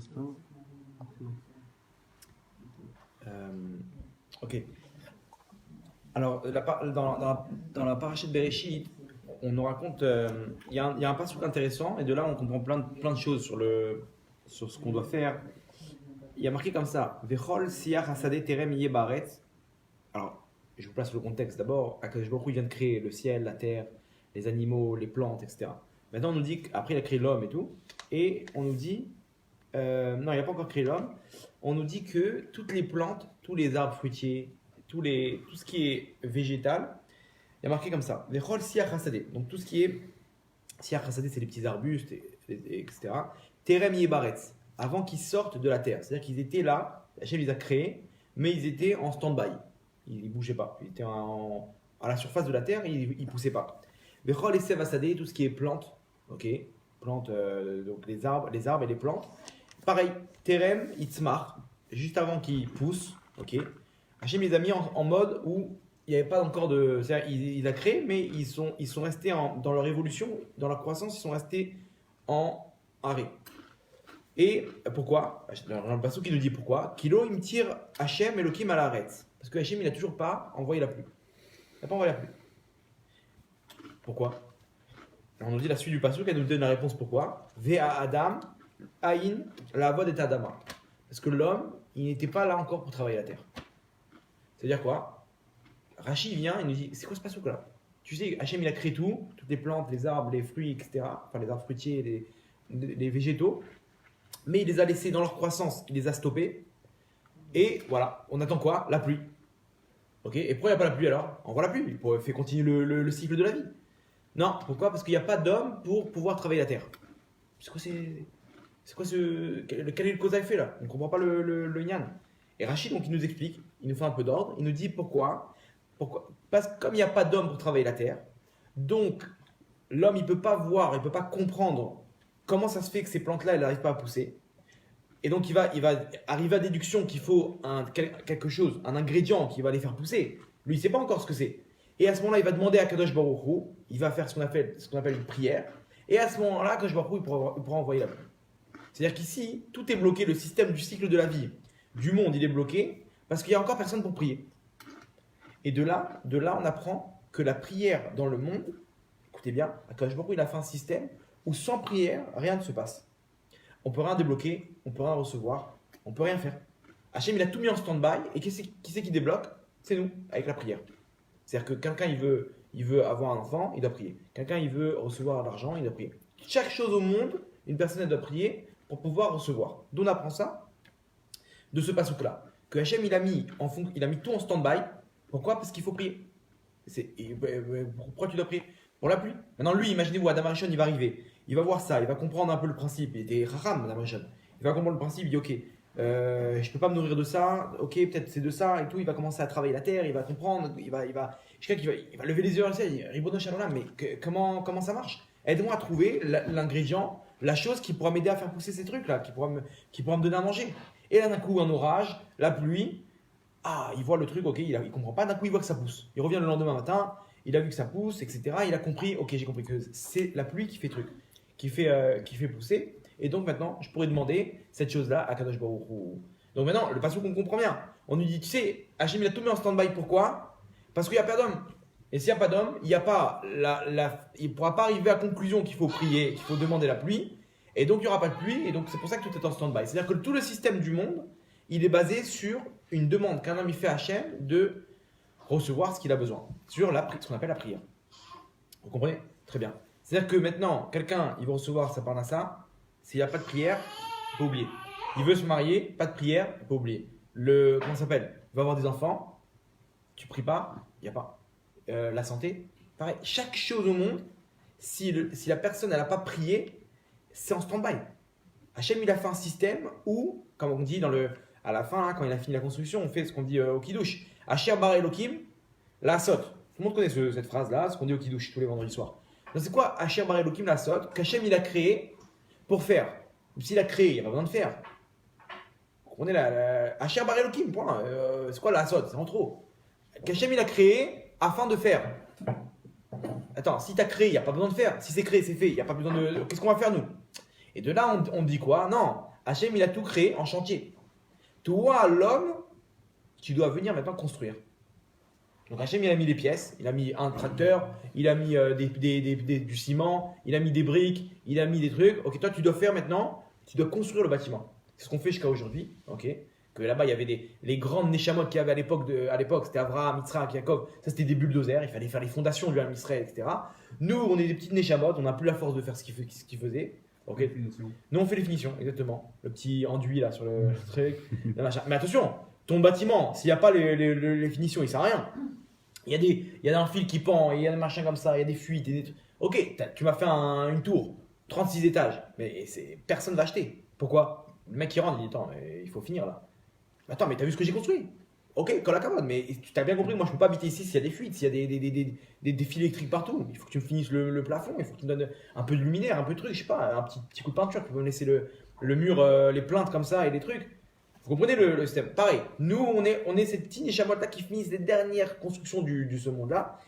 passe pas. Ok. Alors, dans la parachie de Bereshit, on nous raconte, il y a un passage intéressant, et de là on comprend plein de choses sur ce qu'on doit faire. Il y a marqué comme ça, Vechol siach hasadeh terem yeh baaretz. Alors, je vous place le contexte d'abord. Akadosh Baruch Hu, il vient de créer le ciel, la terre, les animaux, les plantes, etc. Maintenant, on nous dit qu'après, il a créé l'homme et tout. Et on nous dit, non, il n'a pas encore créé l'homme. On nous dit que toutes les plantes, tous les arbres fruitiers, tout ce qui est végétal, il y a marqué comme ça. Vechol siach hasadeh. Donc, tout ce qui est siach hasadeh, c'est les petits arbustes, etc. Terem yeh baaretz. Avant qu'ils sortent de la terre. C'est-à-dire qu'ils étaient là, Hachem les a créés, mais ils étaient en stand-by. Ils ne bougeaient pas. Ils étaient à la surface de la terre, ils ne poussaient pas. Vechol et sev hasadeh, tout ce qui est plantes, ok, plantes, donc les arbres et les plantes. Pareil, terem, itzmach, juste avant qu'ils poussent, ok. Hachem les a mis en mode où il n'y avait pas encore de. C'est-à-dire, il a créé, mais ils sont restés dans leur évolution, dans leur croissance, ils sont restés en arrêt. Et pourquoi? Dans le passage qui nous dit pourquoi. Kilo il me tire Hachem Elohim à l'arrête. Parce que Hachem il n'a toujours pas envoyé la pluie. Il n'a pas envoyé la pluie. Pourquoi? On nous dit la suite du passage, elle nous donne la réponse pourquoi. Vea Adam, Aïn, la vod et Adama. Parce que l'homme, il n'était pas là encore pour travailler la terre. C'est-à-dire quoi? Rachi vient, il nous dit c'est quoi ce passage là? Tu sais, Hachem il a créé tout, toutes les plantes, les arbres, les fruits, etc. Enfin les arbres fruitiers, les végétaux. Mais il les a laissés dans leur croissance, il les a stoppés. Et voilà, on attend quoi? La pluie. Ok. Et pourquoi il n'y a pas la pluie alors? On voit la pluie, il fait continuer le cycle de la vie. Non, pourquoi? Parce qu'il n'y a pas d'homme pour pouvoir travailler la terre. C'est quoi quel est le cause à effet là? On ne comprend pas le yan. Et Rachid, donc, il nous explique, il nous fait un peu d'ordre, il nous dit pourquoi. Parce que comme il n'y a pas d'homme pour travailler la terre, donc l'homme il ne peut pas voir, il ne peut pas comprendre comment ça se fait que ces plantes-là, elles n'arrivent pas à pousser. Et donc, il va arriver à déduction qu'il faut quelque chose, un ingrédient qui va les faire pousser. Lui, il ne sait pas encore ce que c'est. Et à ce moment-là, il va demander à Kadosh Baruch Hu, il va faire ce qu'on appelle une prière. Et à ce moment-là, Kadosh Baruch Hu, il pourra envoyer la pluie. C'est-à-dire qu'ici, tout est bloqué, le système du cycle de la vie, du monde, il est bloqué, parce qu'il n'y a encore personne pour prier. Et de là, on apprend que la prière dans le monde, écoutez bien, Kadosh Baruch Hu, il a fait un système où sans prière, rien ne se passe. On ne peut rien débloquer, on ne peut rien recevoir, on ne peut rien faire. Hachem, il a tout mis en stand-by, et qui c'est qui débloque? C'est nous, avec la prière. C'est-à-dire que quelqu'un, il veut avoir un enfant, il doit prier. Quelqu'un, il veut recevoir de l'argent, il doit prier. Chaque chose au monde, une personne, elle doit prier pour pouvoir recevoir. D'où on apprend ça? De ce passouk-là. Que Hachem, il a mis tout en stand-by. Pourquoi? Parce qu'il faut prier. Pourquoi tu dois prier? Pour la pluie. Maintenant, lui, imaginez-vous, Adam Arishon, il va arriver. Il va voir ça, il va comprendre un peu le principe. Il était racham, Adam Arishon. Il va comprendre le principe, il dit ok, je ne peux pas me nourrir de ça, ok, peut-être c'est de ça et tout. Il va commencer à travailler la terre, il va comprendre, il va lever les yeux à ciel, il va Ribono Shalom, mais comment ça marche? Aide-moi à trouver l'ingrédient, la chose qui pourra m'aider à faire pousser ces trucs-là, qui pourra me donner à manger. Et là, d'un coup, un orage, la pluie, il voit le truc, ok, il ne comprend pas, d'un coup, il voit que ça pousse. Il revient le lendemain matin, il a vu que ça pousse, etc. Il a compris, ok, j'ai compris que c'est la pluie qui fait truc, qui fait pousser. Et donc maintenant, je pourrais demander cette chose-là à Kadosh Baruch Hu. Donc maintenant, le passage qu'on comprend bien, on nous dit, tu sais, Hachem il a tout mis en stand-by, pourquoi? Parce qu'il n'y a pas d'homme. Et s'il n'y a pas d'homme, il ne pourra pas arriver à la conclusion qu'il faut prier, qu'il faut demander la pluie. Et donc il n'y aura pas de pluie, et donc c'est pour ça que tout est en stand-by. C'est-à-dire que tout le système du monde, il est basé sur une demande qu'un homme il fait à Hachem de recevoir ce qu'il a besoin, sur ce qu'on appelle la prière. Vous comprenez? Très bien. C'est-à-dire que maintenant, quelqu'un, il va recevoir sa parnassa, s'il n'y a pas de prière, il faut oublier. Il veut se marier, pas de prière, il faut oublier. Comment ça s'appelle? Il va avoir des enfants, tu pries pas, il n'y a pas. La santé, pareil. Chaque chose au monde, si la personne n'a pas prié, c'est en stand-by. Hachem, il a fait un système où, comme on dit à la fin, là, quand il a fini la construction, on fait ce qu'on dit au Kiddush. Asher bar Elohim, la sot. Tout le monde connaît cette phrase-là, ce qu'on dit au Kiddush tous les vendredis soirs. Donc c'est quoi Asher bar Elohim, la sot? Qu'Hachem, il a créé pour faire. S'il a créé, il n'y a pas besoin de faire. Vous comprenez Asher bar Elohim, point. C'est quoi la sot? C'est en trop. Qu'Hachem, il a créé afin de faire. Attends, si tu as créé, il n'y a pas besoin de faire. Si c'est créé, c'est fait. Il n'y a pas besoin de. Qu'est-ce qu'on va faire nous? Et de là, on dit quoi? Non. Hachem, il a tout créé en chantier. Toi, l'homme, tu dois venir maintenant construire. Donc Hachem, il a mis les pièces, il a mis un tracteur, il a mis du ciment, il a mis des briques, il a mis des trucs. Ok, toi, tu dois faire maintenant, tu dois construire le bâtiment. C'est ce qu'on fait jusqu'à aujourd'hui. Ok, que là-bas, il y avait les grandes Neshamot qu'il y avait à l'époque, c'était Abraham, Yitzhak, Jacob. Ça, c'était des bulldozers, il fallait faire les fondations du Ham Israël, etc. Nous, on est des petites Neshamot, on n'a plus la force de faire ce qu'ils faisaient. Ok. Nous, on fait les finitions, exactement. Le petit enduit là sur le truc. Le machin. Mais attention, ton bâtiment, s'il n'y a pas les finitions, il ne sert à rien. Il y a un fil qui pend, il y a des machins comme ça, il y a des fuites. Et des trucs. Ok, tu m'as fait une tour, 36 étages, mais personne ne va acheter. Pourquoi? Le mec qui rentre, il dit attends, mais il faut finir là. Attends, mais t'as vu ce que j'ai construit? Ok, colle la cabane, mais tu t'as bien compris, moi je peux pas habiter ici s'il y a des fuites, s'il y a des fils électriques partout. Il faut que tu me finisses le plafond, il faut que tu me donnes un peu de luminaire, un peu de truc, je sais pas, un petit coup de peinture, tu peux me laisser le mur, les plaintes comme ça et des trucs. Vous comprenez le système? Pareil, nous on est cette petite échamotte là qui finissent les dernières constructions du ce monde-là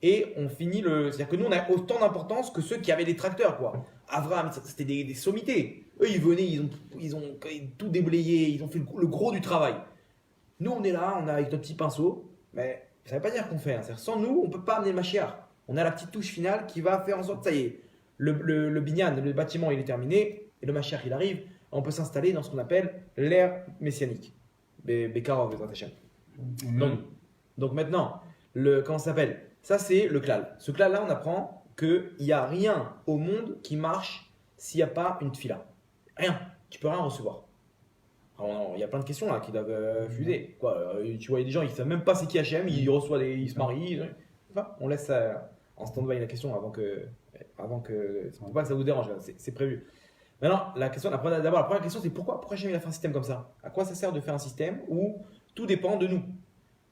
et on finit c'est-à-dire que nous on a autant d'importance que ceux qui avaient des tracteurs quoi. Abraham, c'était des sommités. Eux ils venaient, ils ont tout déblayé, ils ont fait le gros du travail. Nous, on est là, on est avec notre petit pinceau, mais ça ne veut pas dire qu'on fait. Hein. Sans nous, on ne peut pas amener le Mashiach. On a la petite touche finale qui va faire en sorte, ça y est, le binyan, le bâtiment, il est terminé, et le Mashiach, il arrive. On peut s'installer dans ce qu'on appelle l'ère messianique. Bekarov, donc maintenant, comment ça s'appelle? Ça, c'est le klal. Ce klal-là, on apprend qu'il n'y a rien au monde qui marche s'il n'y a pas une tfila. Rien. Tu peux rien recevoir. Il y a plein de questions là qui doivent fuser. Quoi, tu vois, il y a des gens, ils ne savent même pas c'est qui HM, ils reçoivent ils se marient. Enfin, on laisse ça en stand-by la question avant que. Faut pas que ça vous dérange, c'est prévu. Maintenant, d'abord, la première question, c'est pourquoi HM a fait un système comme ça? À quoi ça sert de faire un système où tout dépend de nous?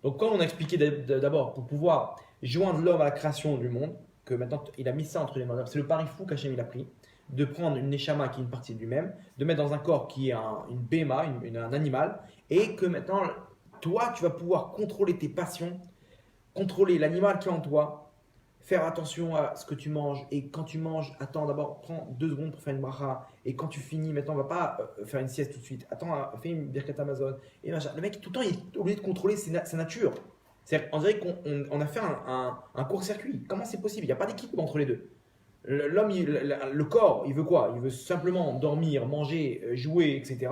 Donc, comme on a expliqué d'abord, pour pouvoir joindre l'homme à la création du monde, que maintenant il a mis ça entre les mains, c'est le pari fou qu'Hachem il a pris, de prendre une neshama qui est une partie de lui-même, de mettre dans un corps qui est une béma, un animal, et que maintenant, toi, tu vas pouvoir contrôler tes passions, contrôler l'animal qui est en toi, faire attention à ce que tu manges, et quand tu manges, attends d'abord, prends 2 secondes pour faire une bracha, et quand tu finis, maintenant, on va pas faire une sieste tout de suite, attends, fais une birkat Amazon, et machin. Le mec, tout le temps, il est obligé de contrôler sa nature. On dirait qu'on a fait un court-circuit. Comment c'est possible? Il n'y a pas d'équilibre entre les deux. L'homme, le corps, il veut quoi? Il veut simplement dormir, manger, jouer, etc.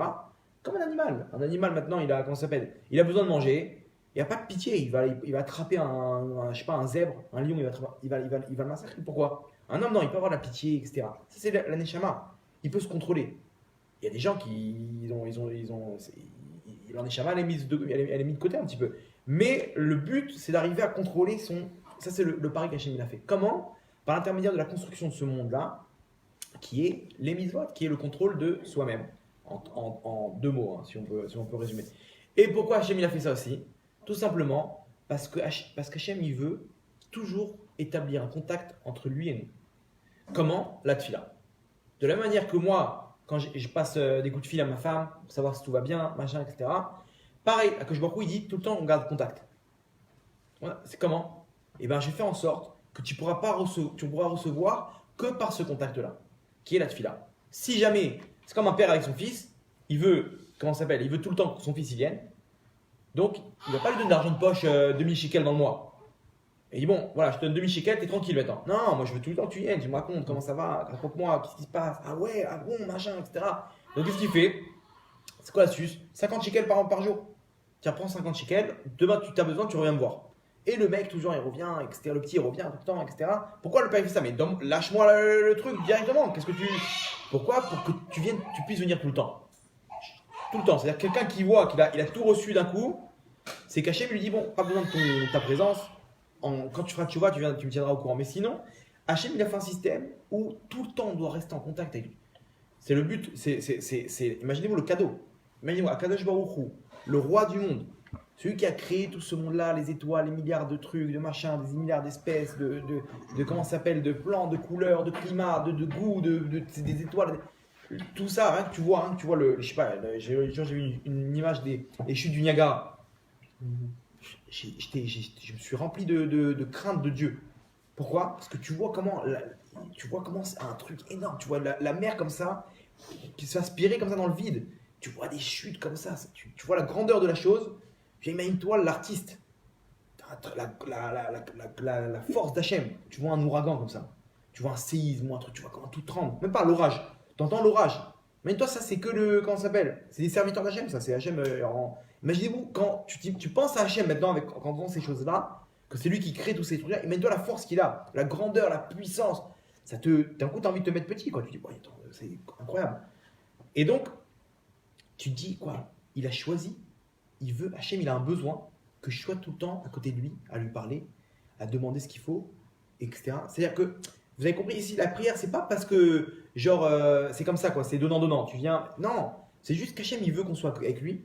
Comme un animal. Un animal, maintenant, comment ça s'appelle? Il a besoin de manger. Il n'y a pas de pitié. Il va attraper je sais pas, un zèbre, un lion, il va le massacrer. Pourquoi? Un homme, non, il peut avoir la pitié, etc. Ça, c'est la neshama. Il peut se contrôler. Il y a des gens qui leur neshama, elle est mise de côté un petit peu. Mais le but, c'est d'arriver à contrôler son. Ça, c'est le pari qu'Hachem a fait. Comment? Par l'intermédiaire de la construction de ce monde-là, qui est les mitzvot, qui est le contrôle de soi-même, en 2 mots, hein, si on peut résumer. Et pourquoi Hachem a fait ça aussi? Tout simplement parce qu'Hachem il veut toujours établir un contact entre lui et nous. Comment? La tfila. De la même manière que moi, quand je passe des coups de fil à ma femme pour savoir si tout va bien, machin, etc. Pareil, à Akadosh Baruch Hu, il dit tout le temps on garde contact. Voilà, c'est comment? Eh bien, je vais faire en sorte que tu pourras recevoir que par ce contact-là, qui est la tfila. Si jamais, c'est comme un père avec son fils, il veut, comment ça s'appelle? Il veut tout le temps que son fils y vienne. Donc, il ne va pas lui donner d'argent de poche 2000 shekels dans le mois. Et il dit bon, voilà, je te donne 2000 shekels, t'es tranquille maintenant. Non, moi je veux tout le temps que tu viennes, tu me racontes comment ça va, raconte-moi, qu'est-ce qui se passe. Ah ouais, ah bon, machin, etc. Donc, qu'est-ce qu'il fait? C'est quoi l'astuce? 50 shekels par jour. Tu prends 50 shekels, demain tu as besoin, tu reviens me voir. Et le mec, toujours, il revient, etc. Le petit, il revient tout le temps, etc. Pourquoi le père fait ça? Mais lâche-moi le truc directement. Pourquoi? Pour que tu puisses venir tout le temps. Tout le temps. C'est-à-dire quelqu'un qui voit qu'il a tout reçu d'un coup, c'est qu'Hachem lui dit bon, pas besoin de ta présence. Quand tu feras tu me tiendras au courant. Mais sinon, Hachem, il a fait un système où tout le temps on doit rester en contact avec lui. C'est le but. Imaginez-vous le cadeau. Imaginez-vous Akadosh Baruch Hu, le roi du monde. Celui qui a créé tout ce monde-là, les étoiles, les milliards de trucs, de machins, des milliards d'espèces, de comment ça s'appelle, de plans, de couleurs, de climat, de goût, des étoiles, tout ça, rien que tu vois, je sais pas, j'ai vu une image des chutes du Niagara. Je me suis rempli de crainte de Dieu. Pourquoi? Parce que tu vois comment c'est un truc énorme. Tu vois la mer comme ça, qui se fait aspirer comme ça dans le vide. Tu vois des chutes comme ça, tu vois la grandeur de la chose. Puis imagine-toi l'artiste, la force d'Hachem. Tu vois un ouragan comme ça, tu vois un séisme ou un truc, tu vois comment tout tremble. Même pas l'orage, tu entends l'orage. Imagine-toi, ça c'est que le. Comment ça s'appelle? C'est des serviteurs d'Hachem, ça c'est Hachem. Imaginez-vous, quand tu penses à Hachem maintenant, quand on ces choses-là, que c'est lui qui crée tous ces trucs-là, imagine-toi la force qu'il a, la grandeur, la puissance. D'un coup, tu as envie de te mettre petit, quoi. Tu dis, ouais, attends, c'est incroyable. Et donc, tu te dis, quoi? Il a choisi, Hachem, il a un besoin que je sois tout le temps à côté de lui, à lui parler, à demander ce qu'il faut, etc. C'est-à-dire que, vous avez compris ici, la prière, c'est pas parce que, genre, c'est comme ça, quoi, c'est donnant-donnant. Tu viens. Non, c'est juste qu'Hachem, il veut qu'on soit avec lui,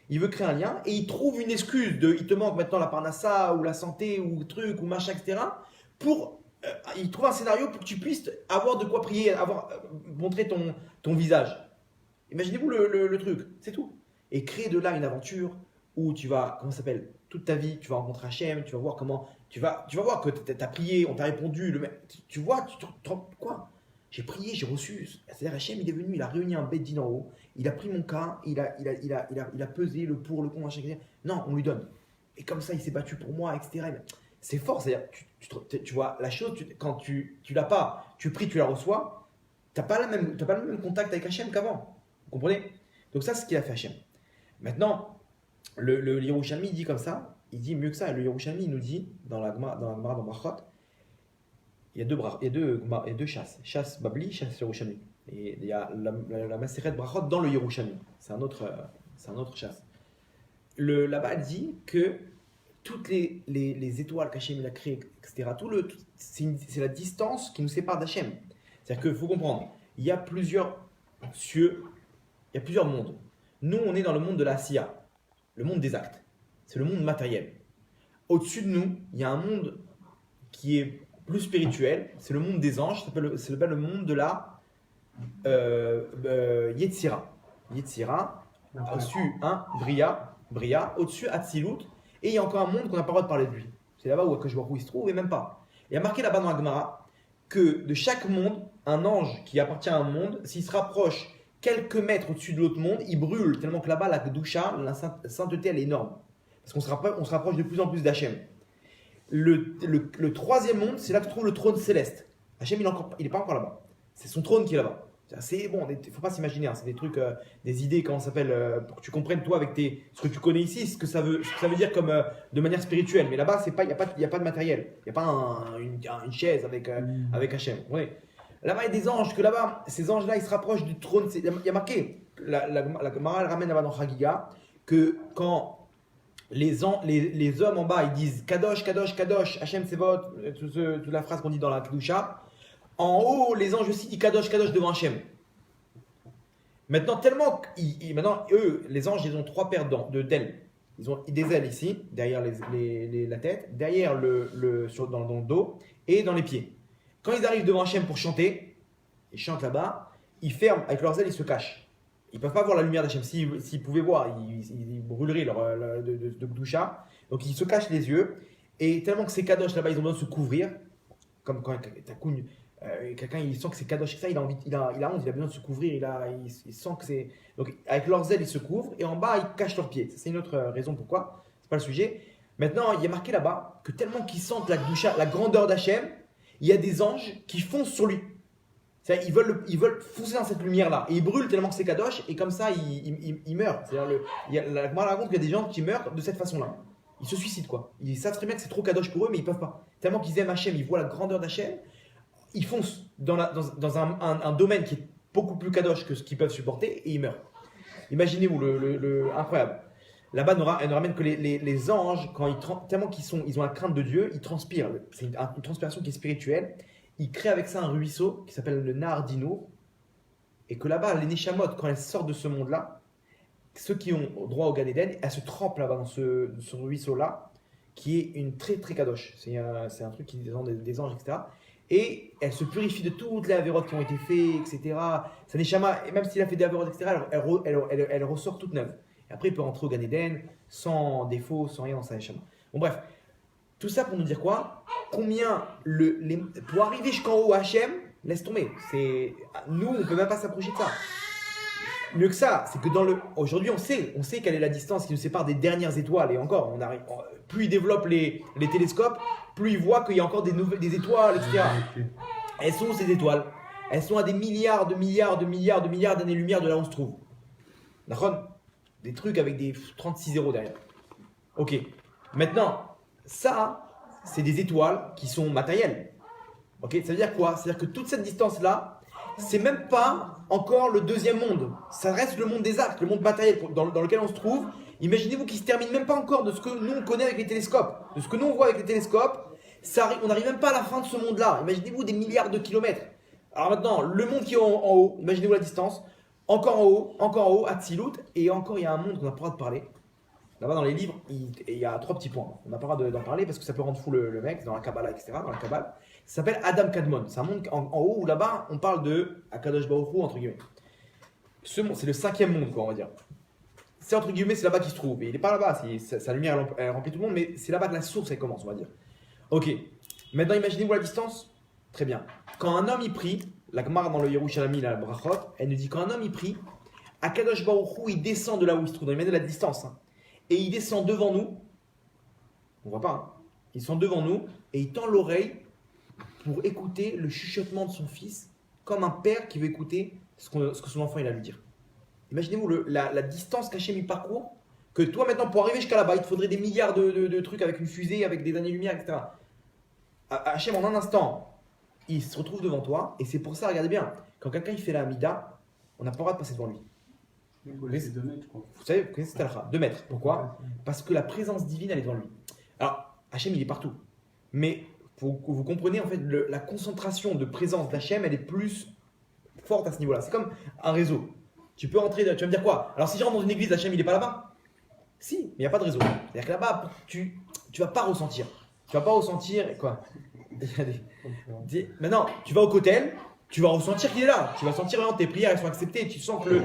il veut créer un lien, et il trouve une excuse il te manque maintenant la parnassa, ou la santé, ou truc, ou machin, etc. Pour. Il trouve un scénario pour que tu puisses avoir de quoi prier, montrer ton visage. Imaginez-vous le truc, c'est tout. Et créer de là une aventure où tu vas, comment ça s'appelle, toute ta vie, tu vas rencontrer Hachem, tu vas voir comment, tu vas voir que tu as prié, on t'a répondu, tu vois, quoi? J'ai prié, j'ai reçu. C'est-à-dire Hachem, il est venu, il a réuni un bête en haut, il a pris mon cas, il a pesé le pour, le contre, machin, etc. Non, on lui donne. Et comme ça, il s'est battu pour moi, etc. C'est fort, c'est-à-dire, tu vois, la chose, quand tu l'as pas, tu pries, tu la reçois, t'as pas le même contact avec Hachem qu'avant. Vous comprenez? Donc ça, c'est ce qu'il a fait Hachem. Maintenant, le Yerushalmi dit comme ça, il dit mieux que ça. Le Yerushalmi nous dit, dans la Gemara, dans Brachot, il y a deux chasses. Chasse Babli, chasse Yerushalmi. Et il y a la Maseret Brachot dans le Yerushalmi. C'est un autre chasse. Là-bas, il dit que toutes les étoiles qu'Hachem il a créées, etc., c'est la distance qui nous sépare d'Hachem. C'est-à-dire qu'il faut comprendre, il y a plusieurs cieux, il y a plusieurs mondes. Nous, on est dans le monde de la Asiya, le monde des actes. C'est le monde matériel. Au-dessus de nous, il y a un monde qui est plus spirituel. C'est le monde des anges. Ça s'appelle le monde de la Yetzira. Yetzira. Au-dessus, Bria. Au-dessus, Atzilut. Et il y a encore un monde qu'on n'a pas le droit de parler de lui. C'est là-bas où il se trouve, et même pas. Il y a marqué là-bas dans la Gemara que de chaque monde, un ange qui appartient à un monde, s'il se rapproche quelques mètres au-dessus de l'autre monde, il brûle tellement que là-bas, la Kedusha, la sainteté, elle est énorme. Parce qu'on se rapproche de plus en plus d'Hachem. Le troisième monde, c'est là que se trouve le trône céleste. Hachem, il n'est pas encore là-bas. C'est son trône qui est là-bas. C'est bon, il ne faut pas s'imaginer, hein, c'est des trucs, des idées, comment ça s'appelle, pour que tu comprennes toi avec ce que tu connais ici, ce que ça veut dire comme de manière spirituelle. Mais là-bas, il n'y a pas de matériel. Il n'y a pas une chaise avec Hachem. Ouais. Là-bas, il y a des anges, que là-bas, ces anges-là, ils se rapprochent du trône. Il y a marqué, la Gemara ramène là-bas dans Chagiga, que quand les hommes en bas, ils disent Kadosh, Kadosh, Kadosh, Hachem Sevot, toute la phrase qu'on dit dans la Kedusha, en haut, les anges aussi disent Kadosh, Kadosh devant Hachem. Maintenant, maintenant, eux, les anges, ils ont trois paires d'ailes. Ils ont des ailes ici, derrière la tête, derrière dans le dos et dans les pieds. Quand ils arrivent devant Hachem pour chanter, ils chantent là-bas, ils ferment avec leurs ailes, ils se cachent. Ils ne peuvent pas voir la lumière d'Hachem. S'ils pouvaient voir, ils brûleraient de Gdusha. Donc ils se cachent les yeux. Et tellement que ces kadosh là-bas, ils ont besoin de se couvrir. Comme quand quelqu'un il sent que c'est kadosh, ça, il a honte, il a besoin de se couvrir. Il sent que c'est. Donc avec leurs ailes, ils se couvrent. Et en bas, ils cachent leurs pieds. C'est une autre raison pourquoi. C'est pas le sujet. Maintenant, il y a marqué là-bas que tellement qu'ils sentent la Gdusha, la grandeur d'Hachem, il y a des anges qui foncent sur lui. Ils veulent foncer dans cette lumière-là. Et ils brûlent tellement que c'est kadosh, et comme ça, ils meurent. C'est-à-dire, moi, je raconte qu'il y a des gens qui meurent de cette façon-là. Ils se suicident, quoi. Ils savent très bien que c'est trop kadosh pour eux, mais ils peuvent pas. Tellement qu'ils aiment Hachem, ils voient la grandeur d'Hachem, ils foncent dans un domaine qui est beaucoup plus kadosh que ce qu'ils peuvent supporter, et ils meurent. Imaginez-vous, incroyable. Là-bas, elle nous ramène que les anges, tellement ils ont la crainte de Dieu, ils transpirent. C'est une transpiration qui est spirituelle. Ils créent avec ça un ruisseau qui s'appelle le Nahar Dino. Et que là-bas, les Neshamot, quand elles sortent de ce monde-là, ceux qui ont droit au Gan Eden, elles se trempent là-bas dans ce ruisseau-là, qui est une très très kadosh. C'est un truc qui descend des anges, etc. Et elles se purifient de toutes les avérotes qui ont été faites, etc. Sa Neshama, même s'il a fait des avérotes, etc., elle ressort toute neuve. Et après, il peut rentrer au Gan Eden sans défaut, sans rien dans sa Neshama. Bon, bref. Tout ça pour nous dire quoi? Combien, pour arriver jusqu'en haut Hachem, Laisse tomber. Nous, on ne peut même pas s'approcher de ça. Mieux que ça, c'est que aujourd'hui, on sait quelle est la distance qui nous sépare des dernières étoiles. Et encore, plus ils développent les télescopes, plus ils voient qu'il y a encore des étoiles, etc. Elles sont où ces étoiles? Elles sont à des milliards d'années-lumière de là où on se trouve. D'accord? Des trucs avec des 36 zéros derrière. Ok. Maintenant, ça, c'est des étoiles qui sont matérielles. Ok? Ça veut dire quoi? C'est-à-dire que toute cette distance-là, c'est même pas encore le deuxième monde. Ça reste le monde des astres, le monde matériel dans lequel on se trouve. Imaginez-vous qu'il ne se termine même pas encore de ce que nous on connaît avec les télescopes, de ce que nous on voit avec les télescopes. On n'arrive même pas à la fin de ce monde-là. Imaginez-vous des milliards de kilomètres. Alors maintenant, le monde qui est en haut, imaginez-vous la distance, encore en haut, Hatzilut, et encore il y a un monde qu'on n'a pas le droit de parler. Là-bas dans les livres, il y a 3 petits points. On n'a pas le droit d'en parler parce que ça peut rendre fou le mec, dans la Kabbalah, etc. Dans la Kabbale. Ça s'appelle Adam Kadmon. C'est un monde en haut où là-bas, on parle de Akadosh Baruch Hu, entre guillemets. Ce monde, c'est le 5e monde, quoi, on va dire. C'est entre guillemets, c'est là-bas qu'il se trouve. Et il n'est pas là-bas, sa lumière elle remplit tout le monde, mais c'est là-bas que la source elle commence, on va dire. Ok, maintenant imaginez-vous la distance. Très bien. Quand un homme y prie, la Gemara dans le Yerushalmi, la Brachot, elle nous dit quand un homme y prie, Akadosh Baruch Hu, il descend de là où il se trouve, dans les mètres de la distance. Hein, et il descend devant nous. On voit pas, hein. Il descend devant nous et il tend l'oreille pour écouter le chuchotement de son fils, comme un père qui veut écouter ce que son enfant il a à lui dire. Imaginez-vous la distance qu'Hachem il parcourt, que toi maintenant pour arriver jusqu'à là-bas, il te faudrait des milliards de trucs avec une fusée, avec des années-lumière, etc. Hachem en un instant, il se retrouve devant toi, et c'est pour ça, regardez bien, quand quelqu'un il fait la Hamida, on n'a pas le droit de passer devant lui. C'est 2 mètres, quoi. Vous savez, vous connaissez cette halakha, 2 mètres. Pourquoi? Parce que la présence divine elle est devant lui. Alors, Hachem il est partout, mais vous comprenez en fait la concentration de présence d'Hachem elle est plus forte à ce niveau-là. C'est comme un réseau. Tu peux rentrer, tu vas me dire quoi? Alors si je rentre dans une église, Hachem il n'est pas là-bas? Si, mais il n'y a pas de réseau. C'est-à-dire que là-bas, tu vas pas ressentir. Tu vas pas ressentir quoi? Maintenant, tu vas au Kotel, tu vas ressentir qu'il est là. Tu vas sentir vraiment tes prières elles sont acceptées. Tu sens que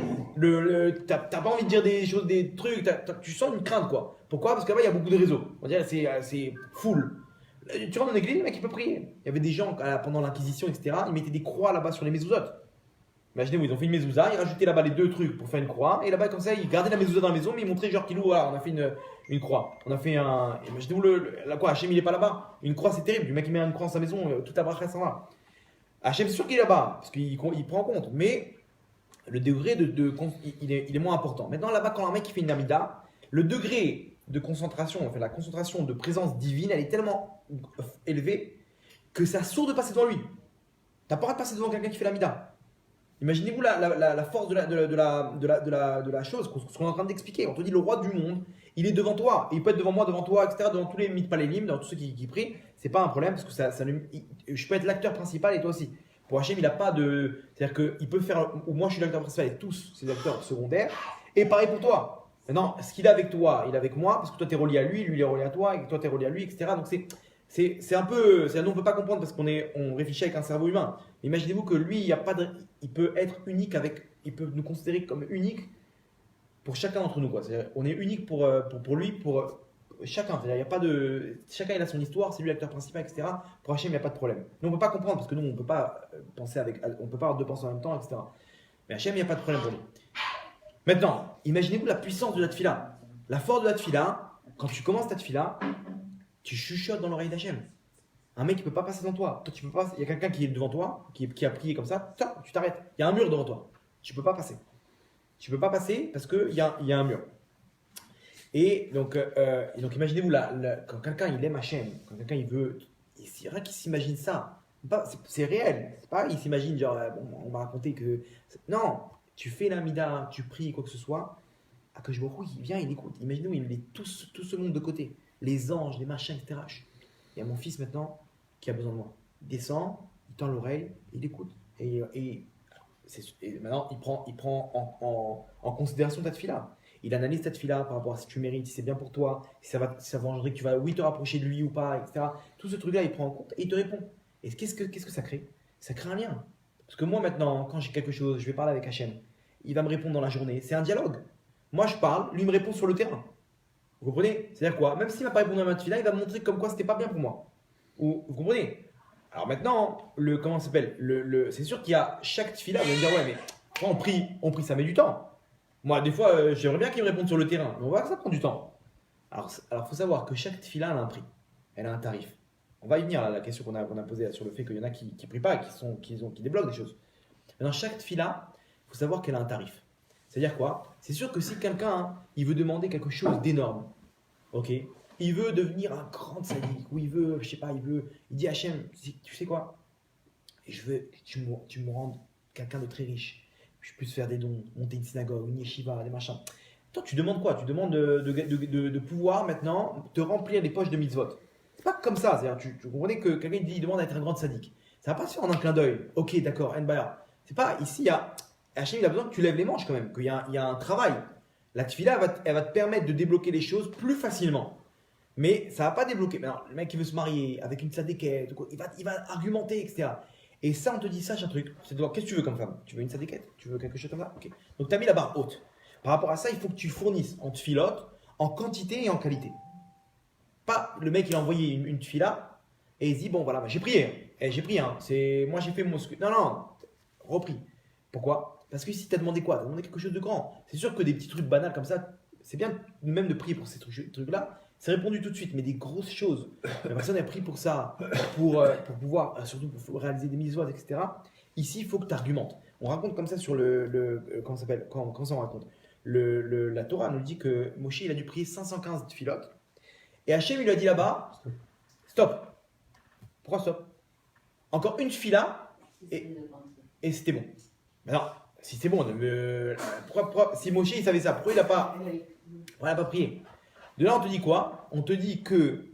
t'as pas envie de dire des choses, des trucs. Tu sens une crainte quoi. Pourquoi? Parce que là-bas il y a beaucoup de réseaux. On dirait c'est full. Tu rentres dans l'église, le mec il peut prier. Il y avait des gens pendant l'Inquisition, etc. Ils mettaient des croix là-bas sur les mezouzotes. Imaginez-vous, ils ont fait une mezouza, ils rajoutaient là-bas les 2 trucs pour faire une croix, et là-bas comme ça, ils gardaient la mezouza dans la maison, mais ils montraient genre qu'il voilà, on a fait une croix. On a fait un. Imaginez-vous la quoi, Hachem il est pas là-bas. Une croix c'est terrible, le mec il met une croix dans sa maison, toute la bracha s'en va. Hachem c'est sûr qu'il est là-bas, parce qu'il prend en compte, mais le degré il est moins important. Maintenant là-bas, quand un mec il fait une amida, le degré de concentration, enfin la concentration de présence divine, elle est tellement élevée que ça sourd de passer devant lui. T'as pas le droit de passer devant quelqu'un qui fait l'amida. Imaginez-vous la force de la chose, ce qu'on est en train d'expliquer. On te dit le roi du monde, il est devant toi. Il peut être devant moi, devant toi, etc. Devant tous les mitpalélim, devant tous ceux qui prient. C'est pas un problème parce que je peux être l'acteur principal et toi aussi. Pour Hachem, il n'a pas de. C'est-à-dire qu'il peut faire. Ou moi, je suis l'acteur principal et tous ces acteurs secondaires. Et pareil pour toi. Maintenant, ce qu'il a avec toi, il est avec moi parce que toi, tu es relié à lui, lui, il est relié à toi, et toi, tu es relié à lui, etc. Donc, c'est un peu. Nous, on ne peut pas comprendre parce on réfléchit avec un cerveau humain. Imaginez-vous que lui, il peut être unique il peut nous considérer comme unique pour chacun d'entre nous. C'est-à-dire, on est unique pour lui, pour chacun. C'est-à-dire, il y a pas de. Chacun, il a son histoire, c'est lui l'acteur principal, etc. Pour Hachem, il n'y a pas de problème. Nous, on ne peut pas comprendre parce que nous, on ne peut pas penser on peut pas avoir 2 pensées en même temps, etc. Mais Hachem, il n'y a pas de problème pour lui. Maintenant, imaginez-vous la puissance de la tefila. La force de la tefila, quand tu commences ta tefila, tu chuchotes dans l'oreille d'Hachem. Un mec qui ne peut pas passer devant toi. Toi, tu peux pas. Il y a quelqu'un qui est devant toi, qui a prié comme ça. Tu t'arrêtes. Il y a un mur devant toi. Tu ne peux pas passer. Tu ne peux pas passer parce qu'il y a un mur. Et donc imaginez-vous quand quelqu'un il aime Hachem, quand quelqu'un il veut, c'est vrai qu'il s'imagine ça. C'est réel. C'est pas il s'imagine genre on m'a raconté que non. Tu fais la mida, tu pries quoi que ce soit. Akadosh Baruch Hu, il vient, il écoute. Imaginez-vous, il met tout ce monde de côté. Les anges, les machins, etc. Il y a mon fils maintenant qui a besoin de moi. Il descend, il tend l'oreille, il écoute. Et maintenant, il prend en considération ta tefila. Il analyse ta tefila par rapport à si tu mérites, si c'est bien pour toi, si ça va engendrer que tu vas te rapprocher de lui ou pas, etc. Tout ce truc-là, il prend en compte et il te répond. Et qu'est-ce que ça crée? Ça crée un lien. Parce que moi maintenant, quand j'ai quelque chose, je vais parler avec Hachem. Il va me répondre dans la journée. C'est un dialogue. Moi, je parle, lui me répond sur le terrain. Vous comprenez? C'est-à-dire quoi? Même s'il ne m'a pas répondu à ma tefila, il va me montrer comme quoi c'était pas bien pour moi. Vous comprenez? Alors maintenant, comment ça s'appelle c'est sûr qu'il y a chaque tefila, vous allez me dire, ouais, mais on prie, ça met du temps. Moi, des fois, j'aimerais bien qu'ils me répondent sur le terrain, mais on voit que ça prend du temps. Alors, faut savoir que chaque tefila, elle a un prix, elle a un tarif. On va y venir à la question qu'on a posée sur le fait qu'il y en a qui ne prient pas, qui débloquent des choses. Maintenant, chaque tefila, il faut savoir qu'elle a un tarif. C'est-à-dire quoi? C'est sûr que si quelqu'un, il veut demander quelque chose d'énorme, ok? Il veut devenir un grand sadique, ou il veut, je sais pas, il dit Hachem, tu sais quoi? Je veux que tu me rendes quelqu'un de très riche. Je puisse faire des dons, monter une synagogue, une yeshiva, des machins. Toi, tu demandes quoi? Tu demandes de pouvoir maintenant te remplir les poches de mitzvot. C'est pas comme ça. C'est-à-dire, tu comprenais que quelqu'un il demande d'être un grand sadique. Ça va pas se faire en un clin d'œil. Ok, d'accord, Nbaya. C'est pas ici, Hachem, il a besoin que tu lèves les manches quand même, il y a un travail. La tefila, elle va te permettre de débloquer les choses plus facilement. Mais ça va pas débloquer. Maintenant, le mec qui veut se marier avec une sadéquette, il va argumenter, etc. Et ça, on te dit, sache un truc. C'est de voir, qu'est-ce que tu veux comme femme? Tu veux une sadéquette? Tu veux quelque chose comme ça? Ok. Donc, tu as mis la barre haute. Par rapport à ça, il faut que tu fournisses en tfilote, en quantité et en qualité. Pas le mec, il a envoyé une tfila et il se dit, bon, voilà, bah, j'ai prié. J'ai prié. Hein. Moi, j'ai fait mon. Non, repris. Pourquoi? Parce que si tu as demandé quoi? Tu as demandé quelque chose de grand. C'est sûr que des petits trucs banals comme ça, c'est bien même de prier pour ces trucs-là. C'est répondu tout de suite, mais des grosses choses. La personne a pris pour ça, pour pouvoir, surtout pour réaliser des mises-voix, etc. Ici, il faut que tu argumentes. On raconte comme ça sur comment ça s'appelle, quand ça on raconte. La Torah nous dit que Moshe, il a dû prier 515 filotes. Et Hachem, il lui a dit là-bas, stop. Pourquoi stop? Encore une fila, et c'était bon. Alors, si c'est bon, si Moshe, il savait ça, pourquoi il n'a pas prié? De là, on te dit quoi? On te dit que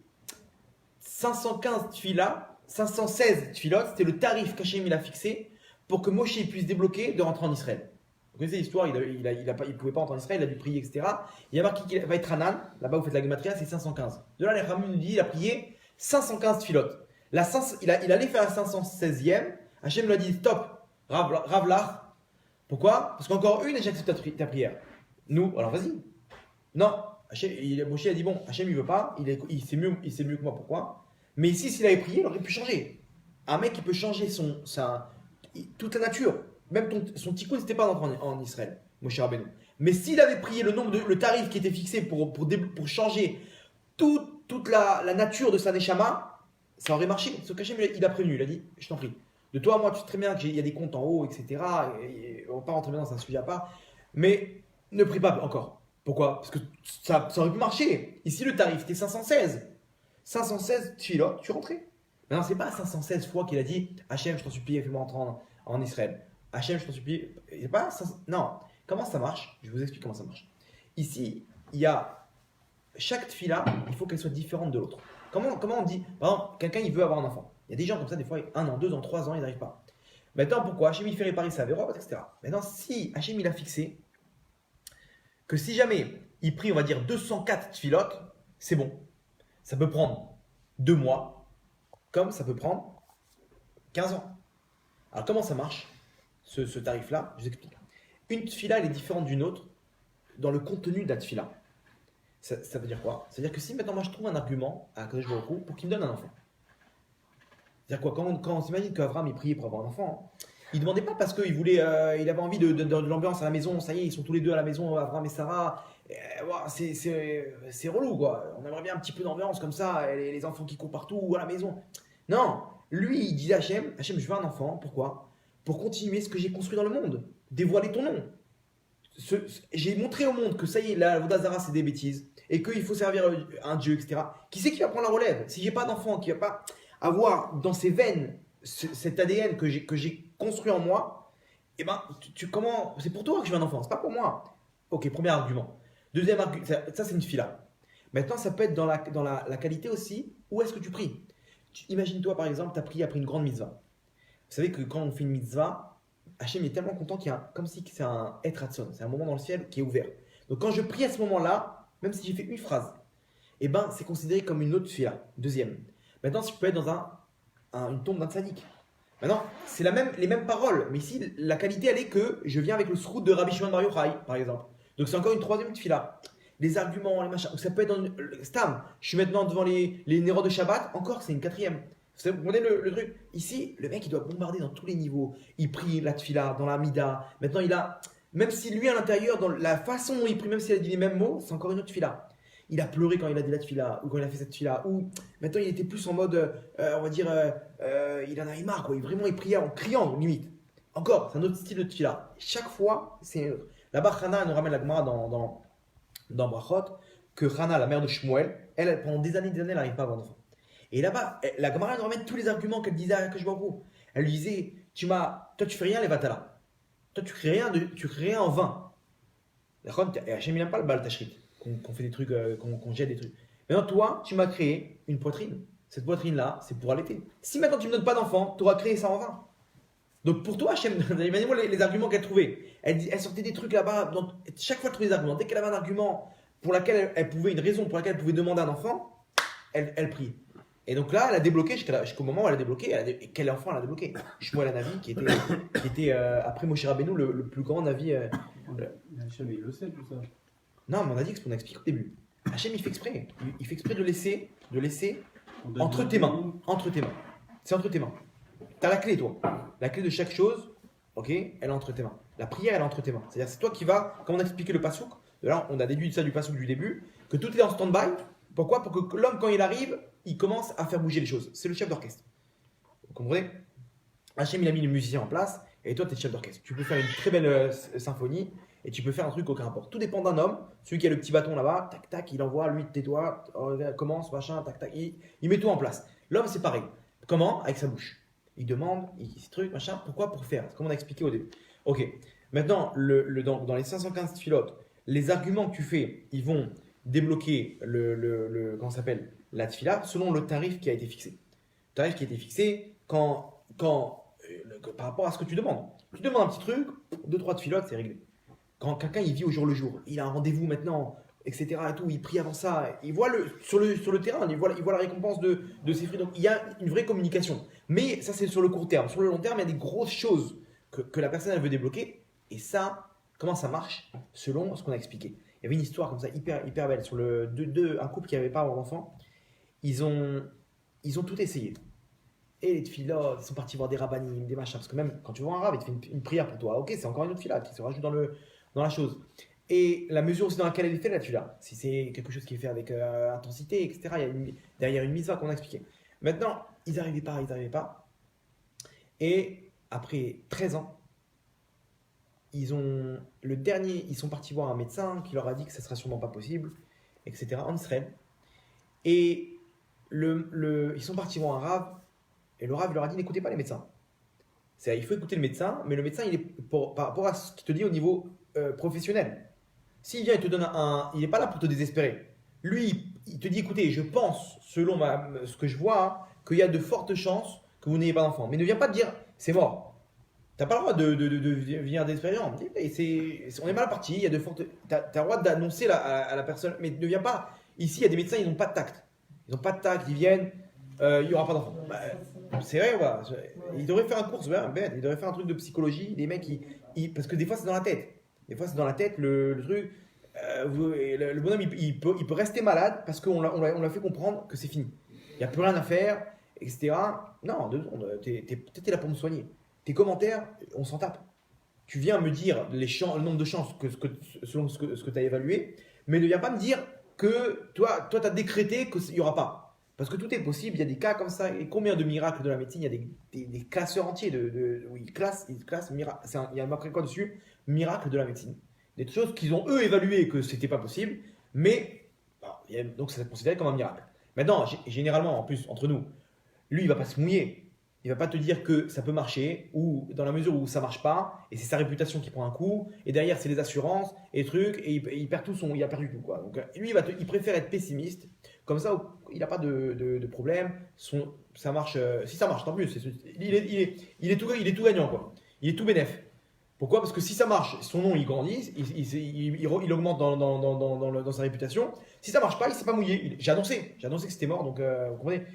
515 tfilas, 516 tfilotes, c'était le tarif qu'Hachem il a fixé pour que Moshe puisse débloquer de rentrer en Israël. Vous connaissez l'histoire, il ne pouvait pas rentrer en Israël, il a dû prier, etc. Il y a marqué qu'il va être Hanan, là-bas vous faites la gematria, c'est 515. De là, les Ramim nous dit il a prié 515 tfilotes. Il allait faire la 516e, Hachem lui a dit stop, Ravlach. Pourquoi? Parce qu'encore une et j'accepte ta prière. Nous, alors vas-y. Non. Moshe a dit bon, Hachem il veut pas, il sait mieux que moi pourquoi. Mais ici, s'il avait prié, il aurait pu changer. Un mec qui peut changer toute la nature, même son tikkun n'était pas d'entrer en Israël, Moshe Rabbeinu. Mais s'il avait prié le tarif qui était fixé pour changer toute la nature de sa neshama, ça aurait marché. Ce qu'Hachem il a prévenu, il a dit je t'en prie. De toi, moi, tu sais très bien qu'il y a des comptes en haut, etc. Et on va pas rentrer maintenant dans un sujet à part. Mais ne prie pas encore. Pourquoi? Parce que ça aurait pu marcher. Ici, le tarif était 516. 516 tfilotes, tu rentrais. Maintenant, c'est pas 516 fois qu'il a dit Hachem, je t'en supplie, fais-moi rentrer en Israël. Hachem, je t'en supplie. C'est pas non. Comment ça marche? Je vous explique comment ça marche. Ici, il y a chaque tfila, il faut qu'elle soit différente de l'autre. Comment on dit? Par exemple, quelqu'un, il veut avoir un enfant. Il y a des gens comme ça, des fois, 1 an, 2 ans, 3 ans, ils n'arrivent pas. Maintenant, pourquoi? Hachem, il fait réparer sa véro, etc. Maintenant, si Hachem, il a fixé que si jamais il prie, on va dire 204 tfilotes, c'est bon. Ça peut prendre 2 mois, comme ça peut prendre 15 ans. Alors comment ça marche, ce tarif-là? Je vous explique. Une tfila, elle est différente d'une autre dans le contenu de la tfila. Ça veut dire quoi? C'est-à-dire que si maintenant moi je trouve un argument à Kadosh Baruch Hu pour qu'il me donne un enfant. C'est-à-dire quoi? Quand on s'imagine qu'Abraham il priait pour avoir un enfant, il ne demandait pas parce qu'il voulait, il avait envie de l'ambiance à la maison. Ça y est, ils sont tous les deux à la maison, Abraham et Sarah. C'est relou quoi. On aimerait bien un petit peu d'ambiance comme ça, les enfants qui courent partout à la maison. Non, lui il disait à Hachem, je veux un enfant. Pourquoi? Pour continuer ce que j'ai construit dans le monde, dévoiler ton nom. J'ai montré au monde que ça y est, la Vodazara c'est des bêtises et qu'il faut servir un Dieu, etc. Qui c'est qui va prendre la relève? Si j'ai pas d'enfant, qui va pas avoir dans ses veines cet ADN que j'ai construit en moi, eh ben, comment? C'est pour toi que je veux un enfant, c'est pas pour moi. Ok, premier argument. Deuxième argument, ça c'est une fila. Maintenant, ça peut être dans la qualité aussi. Où est-ce que tu pries? Imagine-toi par exemple, tu as prié après une grande mitzvah. Vous savez que quand on fait une mitzvah, Hachem est tellement content qu'il y a comme si c'est un etratson, c'est un moment dans le ciel qui est ouvert. Donc quand je prie à ce moment-là, même si j'ai fait une phrase, eh ben, c'est considéré comme une autre fila. Deuxième. Maintenant, si je peux être dans une tombe d'un tzaddik. Maintenant, c'est les mêmes paroles, mais ici, la qualité, elle est que je viens avec le srout de Rabbi Shimon Bar Yochai, par exemple. Donc, c'est encore une troisième fila. Les arguments, les machins. Ou ça peut être dans Stam. Je suis maintenant devant les Nérodes de Shabbat, encore, c'est une quatrième. Vous comprenez le truc? Ici, le mec, il doit bombarder dans tous les niveaux. Il prie la tfila, dans la mida. Maintenant, même si lui, à l'intérieur, dans la façon dont il prie, même s'il a dit les mêmes mots, c'est encore une autre tfila. Il a pleuré quand il a dit la tfila, ou quand il a fait cette tfila. Ou maintenant, il était plus en mode, on va dire, il en avait marre, quoi. Vraiment, il priait en criant, limite. Encore, c'est un autre style de tfila. Chaque fois, c'est un autre. Là-bas, Hana nous ramène la Gemara dans Brachot, que Hana, la mère de Shmuel, pendant des années, elle n'arrive pas à avoir d'enfant. Et là-bas, la Gemara nous ramène tous les arguments qu'elle disait à Kajbaru. Elle lui disait, toi tu fais rien les vatala. Toi tu crées rien en vain. D'accord? Et Hachem il n'aime pas le bal tachrit, qu'on fait des trucs, qu'on jette des trucs. Maintenant toi, tu m'as créé une poitrine. Cette poitrine-là, c'est pour allaiter. Si maintenant tu ne me donnes pas d'enfant, tu auras créé ça en vain. Donc pour toi, Hachem, imaginez-moi les arguments qu'elle trouvait. Elle sortait des trucs là-bas, chaque fois elle trouvait des arguments. Dès qu'elle avait un argument pour laquelle une raison pour laquelle elle pouvait demander un enfant, elle prie. Et donc là, elle a débloqué jusqu'au moment où elle a débloqué. Et quel enfant elle a débloqué? Shmuel Hanavi, qui était après Moshe Rabbeinu, le plus grand Navi. Hachem, il le sait tout ça. Non, mais on a dit que ce qu'on a expliqué au début. Hachem, il fait exprès. Il fait exprès de laisser entre tes mains. Entre tes mains. C'est entre tes mains. Tu as la clé, toi. La clé de chaque chose, ok, elle est entre tes mains. La prière, elle est entre tes mains. C'est-à-dire, c'est toi qui vas, comme on a expliqué le pasouk, là, on a déduit ça du pasouk du début, que tout est en stand-by. Pourquoi? Pour que l'homme, quand il arrive, il commence à faire bouger les choses. C'est le chef d'orchestre. Vous comprenez? Hachem, il a mis les musiciens en place, et toi, tu es le chef d'orchestre. Tu peux faire une très belle symphonie, et tu peux faire un truc aucun rapport. Tout dépend d'un homme. Celui qui a le petit bâton là-bas, tac, tac, il envoie, lui, tais-toi, commence, machin, tac, tac. Il met tout en place. L'homme, c'est pareil. Comment? Avec sa bouche. Il demande, il truc, machin. Pourquoi? Pour faire. C'est comme on a expliqué au début. Ok. Maintenant, dans les 515 filotes, les arguments que tu fais, ils vont débloquer comment ça s'appelle, la tfila selon le tarif qui a été fixé. Le tarif qui a été fixé par rapport à ce que tu demandes. Tu demandes un petit truc, 2-3 tfilotes, c'est réglé. Quand quelqu'un il vit au jour le jour, il a un rendez-vous maintenant, etc. et tout, il prie avant ça, il voit sur le terrain, il voit la récompense de ses fruits. Donc il y a une vraie communication. Mais ça c'est sur le court terme. Sur le long terme, il y a des grosses choses que la personne elle veut débloquer. Et ça, comment ça marche? Selon ce qu'on a expliqué. Il y avait une histoire comme ça hyper belle sur un couple qui n'avait pas d'enfant. Ils ont tout essayé. Et les tfilotes, ils sont partis voir des rabbinim, des machins. Parce que même quand tu vois un rab, il te fait une prière pour toi. Ok, c'est encore une autre tfila qui se rajoute dans la chose. Et la mesure aussi dans laquelle elle est faite, la tfila. Si c'est quelque chose qui est fait avec intensité, etc. Il y a derrière une mitzvah qu'on a expliqué. Maintenant, ils n'arrivaient pas. Et après 13 ans, ils sont partis voir un médecin qui leur a dit que ça ne sera sûrement pas possible, etc. en Israël. Et ils sont partis voir un rav, et le rav leur a dit n'écoutez pas les médecins. Il faut écouter le médecin, mais le médecin, il est par rapport à ce qu'il te dit au niveau professionnel. S'il vient et te donne il n'est pas là pour te désespérer. Lui, il te dit écoutez, je pense, selon ce que je vois, qu'il y a de fortes chances que vous n'ayez pas d'enfant. Mais ne viens pas te dire c'est mort. T'as pas le droit de venir d'expérience. On est mal parti, il y a de fortes. T'as le droit d'annoncer à la personne, mais ne viens pas. Ici, il y a des médecins, ils n'ont pas de tact. Ils viennent, il n'y aura pas d'enfant. C'est vrai, voilà. Ils devraient faire un cours, ils devraient faire un truc de psychologie. Les mecs, parce que des fois, c'est dans la tête. Le truc. Le bonhomme, il peut rester malade parce qu'on l'a fait comprendre que c'est fini. Il n'y a plus rien à faire, etc. Non, t'es là pour me soigner. Tes commentaires, on s'en tape. Tu viens me dire le nombre de chances selon ce que tu as évalué, mais ne viens pas me dire que toi tu as décrété qu'il n'y aura pas. Parce que tout est possible, il y a des cas comme ça. Et combien de miracles de la médecine? Il y a des classeurs entiers où ils classent miracles. Il y a marqué quoi dessus? Miracle de la médecine. Des choses qu'ils ont eux évalué que c'était pas possible, mais donc ça c'est considéré comme un miracle. Maintenant, généralement, en plus, entre nous, lui il va pas se mouiller. Il va pas te dire que ça peut marcher ou dans la mesure où ça marche pas et c'est sa réputation qui prend un coup et derrière c'est les assurances et trucs et il perd il a perdu tout quoi. Donc lui il préfère être pessimiste comme ça il n'a pas de problème. Ça marche si ça marche tant mieux. Il est tout gagnant quoi. Il est tout bénef. Pourquoi? Parce que si ça marche, son nom il grandit, il augmente dans sa réputation. Si ça marche pas, il s'est pas mouillé. J'ai annoncé que c'était mort donc vous comprenez.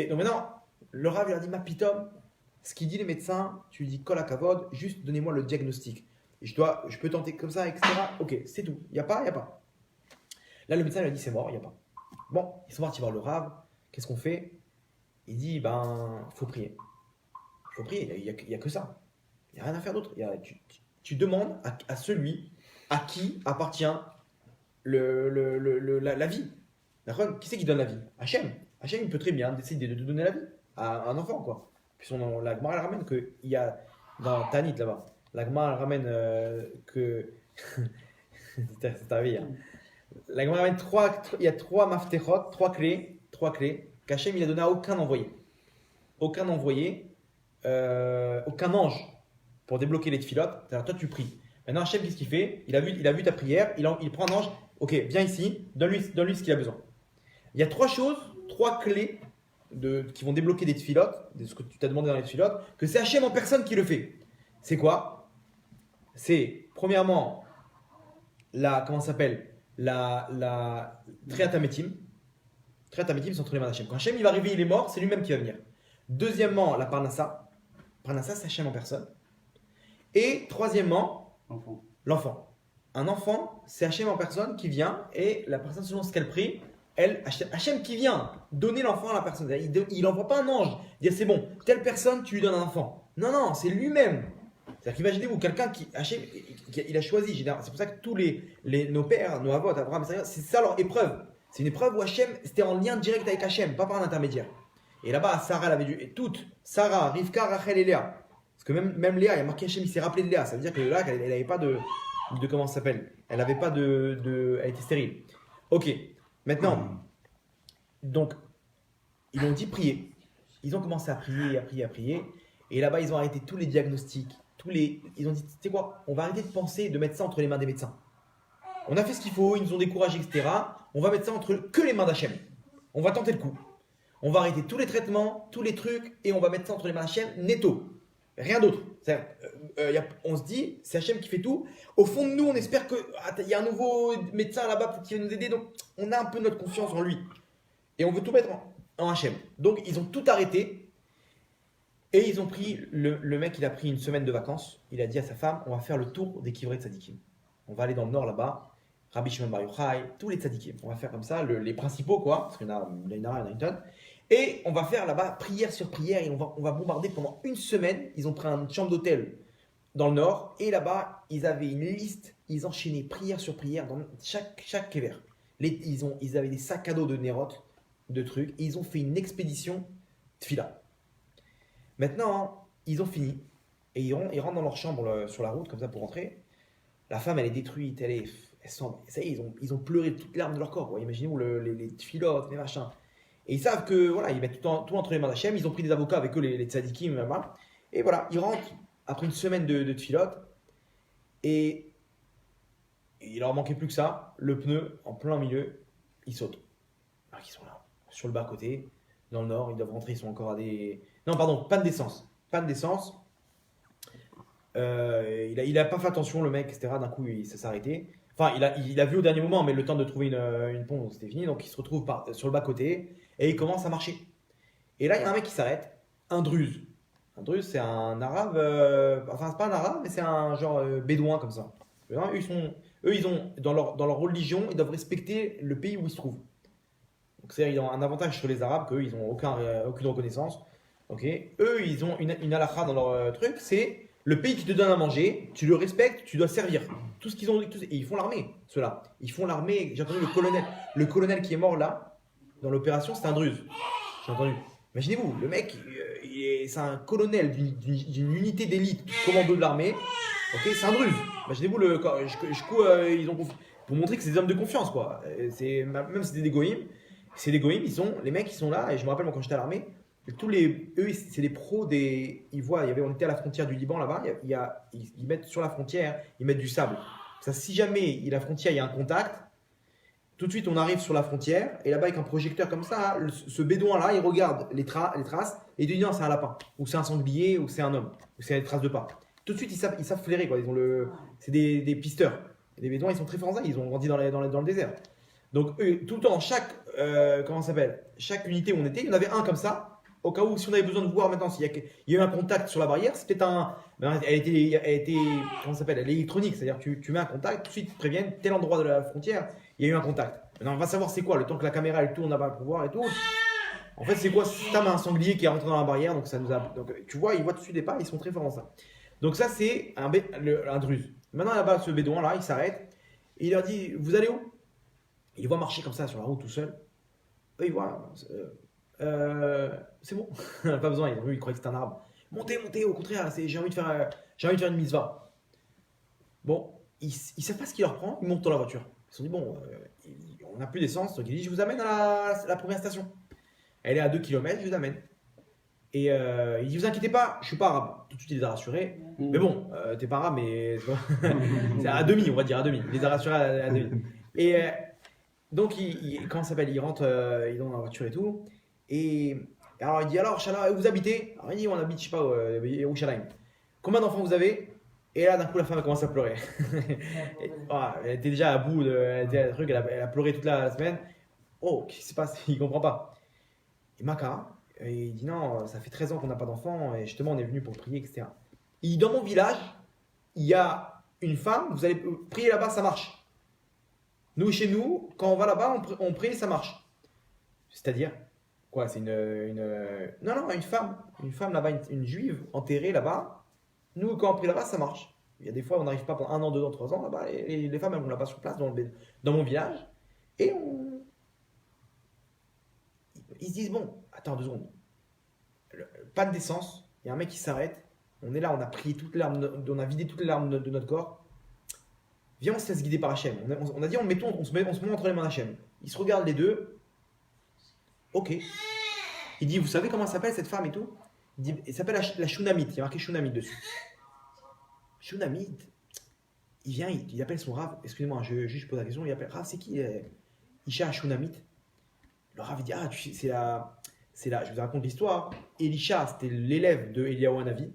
Donc maintenant. Le Rav il a dit ma pitom, ce qu'il dit les médecins, tu lui dis kol hakavod, juste donnez-moi le diagnostic. Et je peux tenter comme ça, etc. Ok, c'est tout. Il n'y a pas. Là, le médecin lui a dit c'est mort, il n'y a pas. Bon, ils sont partis voir le Rav. Qu'est-ce qu'on fait? Il dit, ben, faut prier. Faut prier, il y a que ça. Il n'y a rien à faire d'autre. Tu demandes à celui à qui appartient la vie. D'accord? Qui c'est qui donne la vie? Hachem. Hachem, il peut très bien décider de te donner la vie à un enfant, quoi. Puis la Gemara, elle ramène qu'il y a, dans Tanit, là-bas, la Gemara, elle ramène que... c'est arrivé hier. La Gemara ramène il y a trois maftechot, trois clés, qu'Hachem, il a donné à aucun envoyé. Aucun envoyé, aucun ange pour débloquer les tfilotes. C'est-à-dire, toi, tu pries. Maintenant, Hachem, qu'est-ce qu'il fait? Il a vu ta prière, il prend un ange. Ok, viens ici, donne-lui ce qu'il a besoin. Il y a trois clés qui vont débloquer des tfilotes, ce que tu t'as demandé dans les tfilotes, que c'est Hachem en personne qui le fait. C'est quoi? C'est, premièrement, comment ça s'appelle? La Triatametim. Triatametim, c'est entre les mains d'Hachem. Quand Hachem il va arriver, il est mort, c'est lui-même qui va venir. Deuxièmement, la Parnassa. Parnassa, c'est Hachem en personne. Et troisièmement, l'enfant. Un enfant, c'est Hachem en personne qui vient et la personne, selon ce qu'elle prie, Hachem qui vient donner l'enfant à la personne. Il n'envoie pas un ange, dire c'est bon, telle personne, tu lui donnes un enfant. Non, c'est lui-même. C'est-à-dire qu'imaginez-vous, quelqu'un Hachem, il a choisi. C'est pour ça que tous nos pères, nos avos, Abraham, c'est ça leur épreuve. C'est une épreuve où Hachem, c'était en lien direct avec Hachem, pas par un intermédiaire. Et là-bas, Sarah, elle avait dû. Et toutes, Sarah, Rivka, Rachel et Léa. Parce que même Léa, il y a marqué Hachem, il s'est rappelé de Léa. Ça veut dire que là, elle n'avait pas de comment ça s'appelle? Elle avait pas elle était stérile. Ok, maintenant, donc, ils ont dit prier. Ils ont commencé à prier. Et là-bas, ils ont arrêté tous les diagnostics. Ils ont dit, tu sais quoi? On va arrêter de penser de mettre ça entre les mains des médecins. On a fait ce qu'il faut, ils nous ont découragés, etc. On va mettre ça entre que les mains d'Hachem. On va tenter le coup. On va arrêter tous les traitements, tous les trucs, et on va mettre ça entre les mains d'Hachem, netto. Rien d'autre. On se dit, c'est Hachem qui fait tout. Au fond de nous, on espère qu'il y a un nouveau médecin là-bas qui va nous aider. Donc, on a un peu notre confiance en lui. Et on veut tout mettre en Hachem. Donc, ils ont tout arrêté. Et ils ont pris, le mec, il a pris une semaine de vacances. Il a dit à sa femme, on va faire le tour des Kivrei Tzadikim. On va aller dans le nord là-bas. Rabbi Shimon Bar Yochai, tous les Tzadikim. On va faire comme ça, les principaux, quoi. Parce qu'il y en a une tonne. Et on va faire là-bas prière sur prière et on va bombarder pendant une semaine. Ils ont pris une chambre d'hôtel dans le nord et là-bas, ils avaient une liste. Ils enchaînaient prière sur prière dans chaque kever. Ils avaient des sacs à dos de Nerot, de trucs. Et ils ont fait une expédition tfila. Maintenant, ils ont fini et ils rentrent dans leur chambre sur la route comme ça pour rentrer. La femme, elle est détruite, ça y est, ils ont pleuré toutes les larmes de leur corps. Imaginez-vous les tfilotes, les machins. Et ils savent que voilà, ils mettent tout entre les mains d'Hachem. Ils ont pris des avocats avec eux, les tzadikim, et voilà, ils rentrent après une semaine de tfilote. Et il leur manquait plus que ça. Le pneu, en plein milieu, il saute. Alors qu'ils sont là, sur le bas-côté, dans le nord. Ils doivent rentrer, ils sont encore à des. Non, pardon, panne d'essence. Panne d'essence. Il a pas fait attention, le mec, etc. D'un coup, il s'est arrêté. Enfin, il a vu au dernier moment, mais le temps de trouver une pompe, c'était fini. Donc, il se retrouve sur le bas-côté et il commence à marcher. Et là, il y a un mec qui s'arrête, un druze. Un druze, c'est un arabe, enfin, c'est pas un arabe, mais c'est un genre bédouin comme ça. Ils ont, dans leur religion, ils doivent respecter le pays où ils se trouvent. Donc, c'est-à-dire, ils ont un avantage sur les arabes qu'eux, ils n'ont aucune reconnaissance. Okay. Eux, ils ont une halakha dans leur truc, c'est le pays qui te donne à manger, tu le respectes, tu dois servir. Tout ce qu'ils ont, et ils font l'armée, ceux-là. Ils font l'armée. J'ai entendu le colonel qui est mort là, dans l'opération, c'est un druze. J'ai entendu. Imaginez-vous, le mec, c'est un colonel d'une unité d'élite, du commando de l'armée. Ok, c'est un druze. Imaginez-vous, ils ont pour montrer que c'est des hommes de confiance, quoi. Même si c'est des goïms, les mecs, ils sont là. Et je me rappelle, moi, quand j'étais à l'armée, eux, c'est des pros on était à la frontière du Liban là-bas, ils mettent sur la frontière, ils mettent du sable. Ça, si jamais la frontière, il y a un contact, tout de suite on arrive sur la frontière et là-bas avec un projecteur comme ça, ce bédouin-là, il regarde les traces et il dit non, c'est un lapin, ou c'est un sanglier, ou c'est un homme, ou c'est des traces de pas. Tout de suite, ils savent flairer, quoi. C'est des pisteurs. Et les bédouins, ils sont très forts, ils ont grandi dans le désert. Donc eux, tout le temps, chaque unité où on était, il y en avait un comme ça. Au cas où, si on avait besoin de voir maintenant s'il y a eu un contact sur la barrière, c'est peut-être elle était comment ça s'appelle? Elle est électronique, c'est-à-dire tu mets un contact, tout de suite ils te préviennent, tel endroit de la frontière, il y a eu un contact. Maintenant, on va savoir c'est quoi, le temps que la caméra elle tourne là-bas pour voir et tout. En fait, c'est quoi? Tam a un sanglier qui est rentré dans la barrière, donc ça nous a. Donc, tu vois, ils voient tout de suite des pas, ils sont très forts en ça. Donc, ça, c'est un druze. Maintenant, là-bas, ce bédouin-là, il s'arrête et il leur dit: Vous allez où? Il voit marcher comme ça sur la route tout seul. Eux, ils voient. C'est bon, pas besoin, ils croient que c'est un arbre. Montez, montez, au contraire, j'ai envie de faire une mitzvah. Bon, ils savent pas ce qui leur prend, ils montent dans la voiture. Ils se sont dit: Bon, on n'a plus d'essence, donc il dit: Je vous amène à la première station. Elle est à 2 km, je vous amène. Et il dit: Vous inquiétez pas, je suis pas arabe. Tout de suite, il les a rassurés. Mais bon, t'es pas arabe, mais c'est à demi, on va dire à demi. Il les a rassurés à demi. Et donc, comment ça s'appelle? Il rentre dans la voiture et tout. Et alors, il dit: Alors, Shala, où vous habitez? Alors, il dit: On habite, je sais pas, Yerushalayim. Combien d'enfants vous avez? Et là, d'un coup, la femme, elle commence à pleurer. Elle était déjà à bout elle a pleuré toute la semaine. Oh, qu'est-ce qui se passe? Il comprend pas. Et Maka, il dit: Non, ça fait 13 ans qu'on n'a pas d'enfant, et justement, on est venu pour prier, etc. Il dit: Dans mon village, il y a une femme, vous allez prier là-bas, ça marche. Nous, chez nous, quand on va là-bas, on prie, ça marche. C'est-à-dire, quoi? C'est Non, une femme. Une femme là-bas, une juive enterrée là-bas. Nous, quand on prie là-bas, ça marche. Il y a des fois, on n'arrive pas pendant 1 an, 2 ans, 3 ans là-bas. Et les femmes, elles vont là-bas sur place, dans mon village. Et ils se disent: Bon, attends 2 secondes. Pas de d'essence. Il y a un mec qui s'arrête. On est là, on a prié toutes les larmes, on a vidé toutes les larmes de notre corps. Viens, on se laisse guider par Hachem. On a dit: on se met entre les mains d'Hachem. Ils se regardent les deux. Ok. Il dit: Vous savez comment s'appelle cette femme et tout? Il dit: Elle s'appelle la Shunamite. Il y a marqué Shunamite dessus. Shunamite, il vient, il appelle son Rav. Excusez-moi, je pose la question. Il appelle Rav: C'est qui Isha Shunamite? Le Rav, il dit: Ah, tu sais, c'est là. Je vous raconte l'histoire. Elisha, c'était l'élève de Eliyahu Hanavi.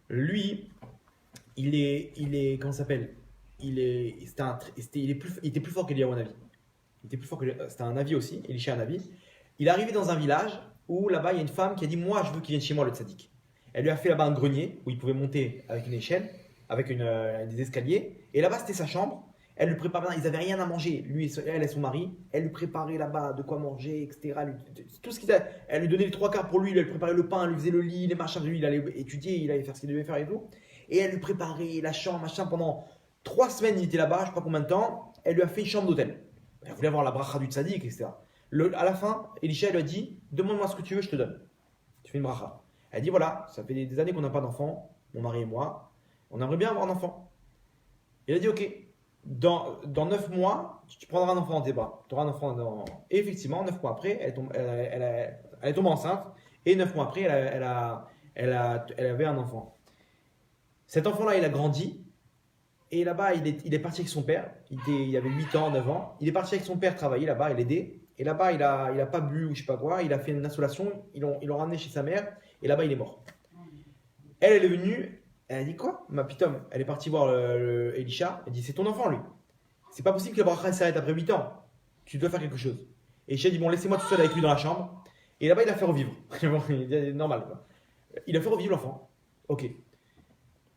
Lui, il est comment ça s'appelle? Il était plus fort qu'Eliyahu Hanavi. C'était un Navi aussi, Elisha Hanavi. Il est arrivé dans un village où là-bas il y a une femme qui a dit: Moi, je veux qu'il vienne chez moi, le tzaddik. Elle lui a fait là-bas un grenier où il pouvait monter avec une échelle, avec des escaliers. Et là-bas, c'était sa chambre. Elle lui préparait, ils n'avaient rien à manger. Lui, elle et son mari. Elle lui préparait là-bas de quoi manger, etc. Tout ce elle lui donnait les 3 quarts pour lui. Elle lui préparait le pain, elle lui faisait le lit, les machins. Lui, il allait étudier, il allait faire ce qu'il devait faire et tout. Et elle lui préparait la chambre, machin. Pendant 3 semaines, il était là-bas, je ne sais pas combien de temps. Elle lui a fait une chambre d'hôtel. Elle voulait avoir la bracha du tzaddik, etc. À la fin, Elisha lui a dit: Demande-moi ce que tu veux, je te donne. Tu fais une bracha. Elle dit: Voilà, ça fait des années qu'on n'a pas d'enfant, mon mari et moi. On aimerait bien avoir un enfant. Il a dit: Ok, dans 9 mois, tu prendras un enfant dans tes bras. Tu auras un enfant dans. Et effectivement, 9 mois après, elle est tombée enceinte. Et 9 mois après, elle avait un enfant. Cet enfant-là, il a grandi. Et là-bas, il est parti avec son père. Il avait 8 ans, 9 ans. Il est parti avec son père travailler là-bas, il l'aidait. Et là-bas, il a pas bu ou je sais pas quoi. Il a fait une insolation. Ils l'ont ramené chez sa mère. Et là-bas, il est mort. Elle est venue. Elle a dit: Quoi? Ma pitom. Elle est partie voir Elisha. Elle dit: C'est ton enfant, lui. C'est pas possible que la bracha s'arrête après 8 ans. Tu dois faire quelque chose. Et Elisha dit: Bon, laissez-moi tout seul avec lui dans la chambre. Et là-bas, il a fait revivre. Normal. Quoi. Il a fait revivre l'enfant. Ok.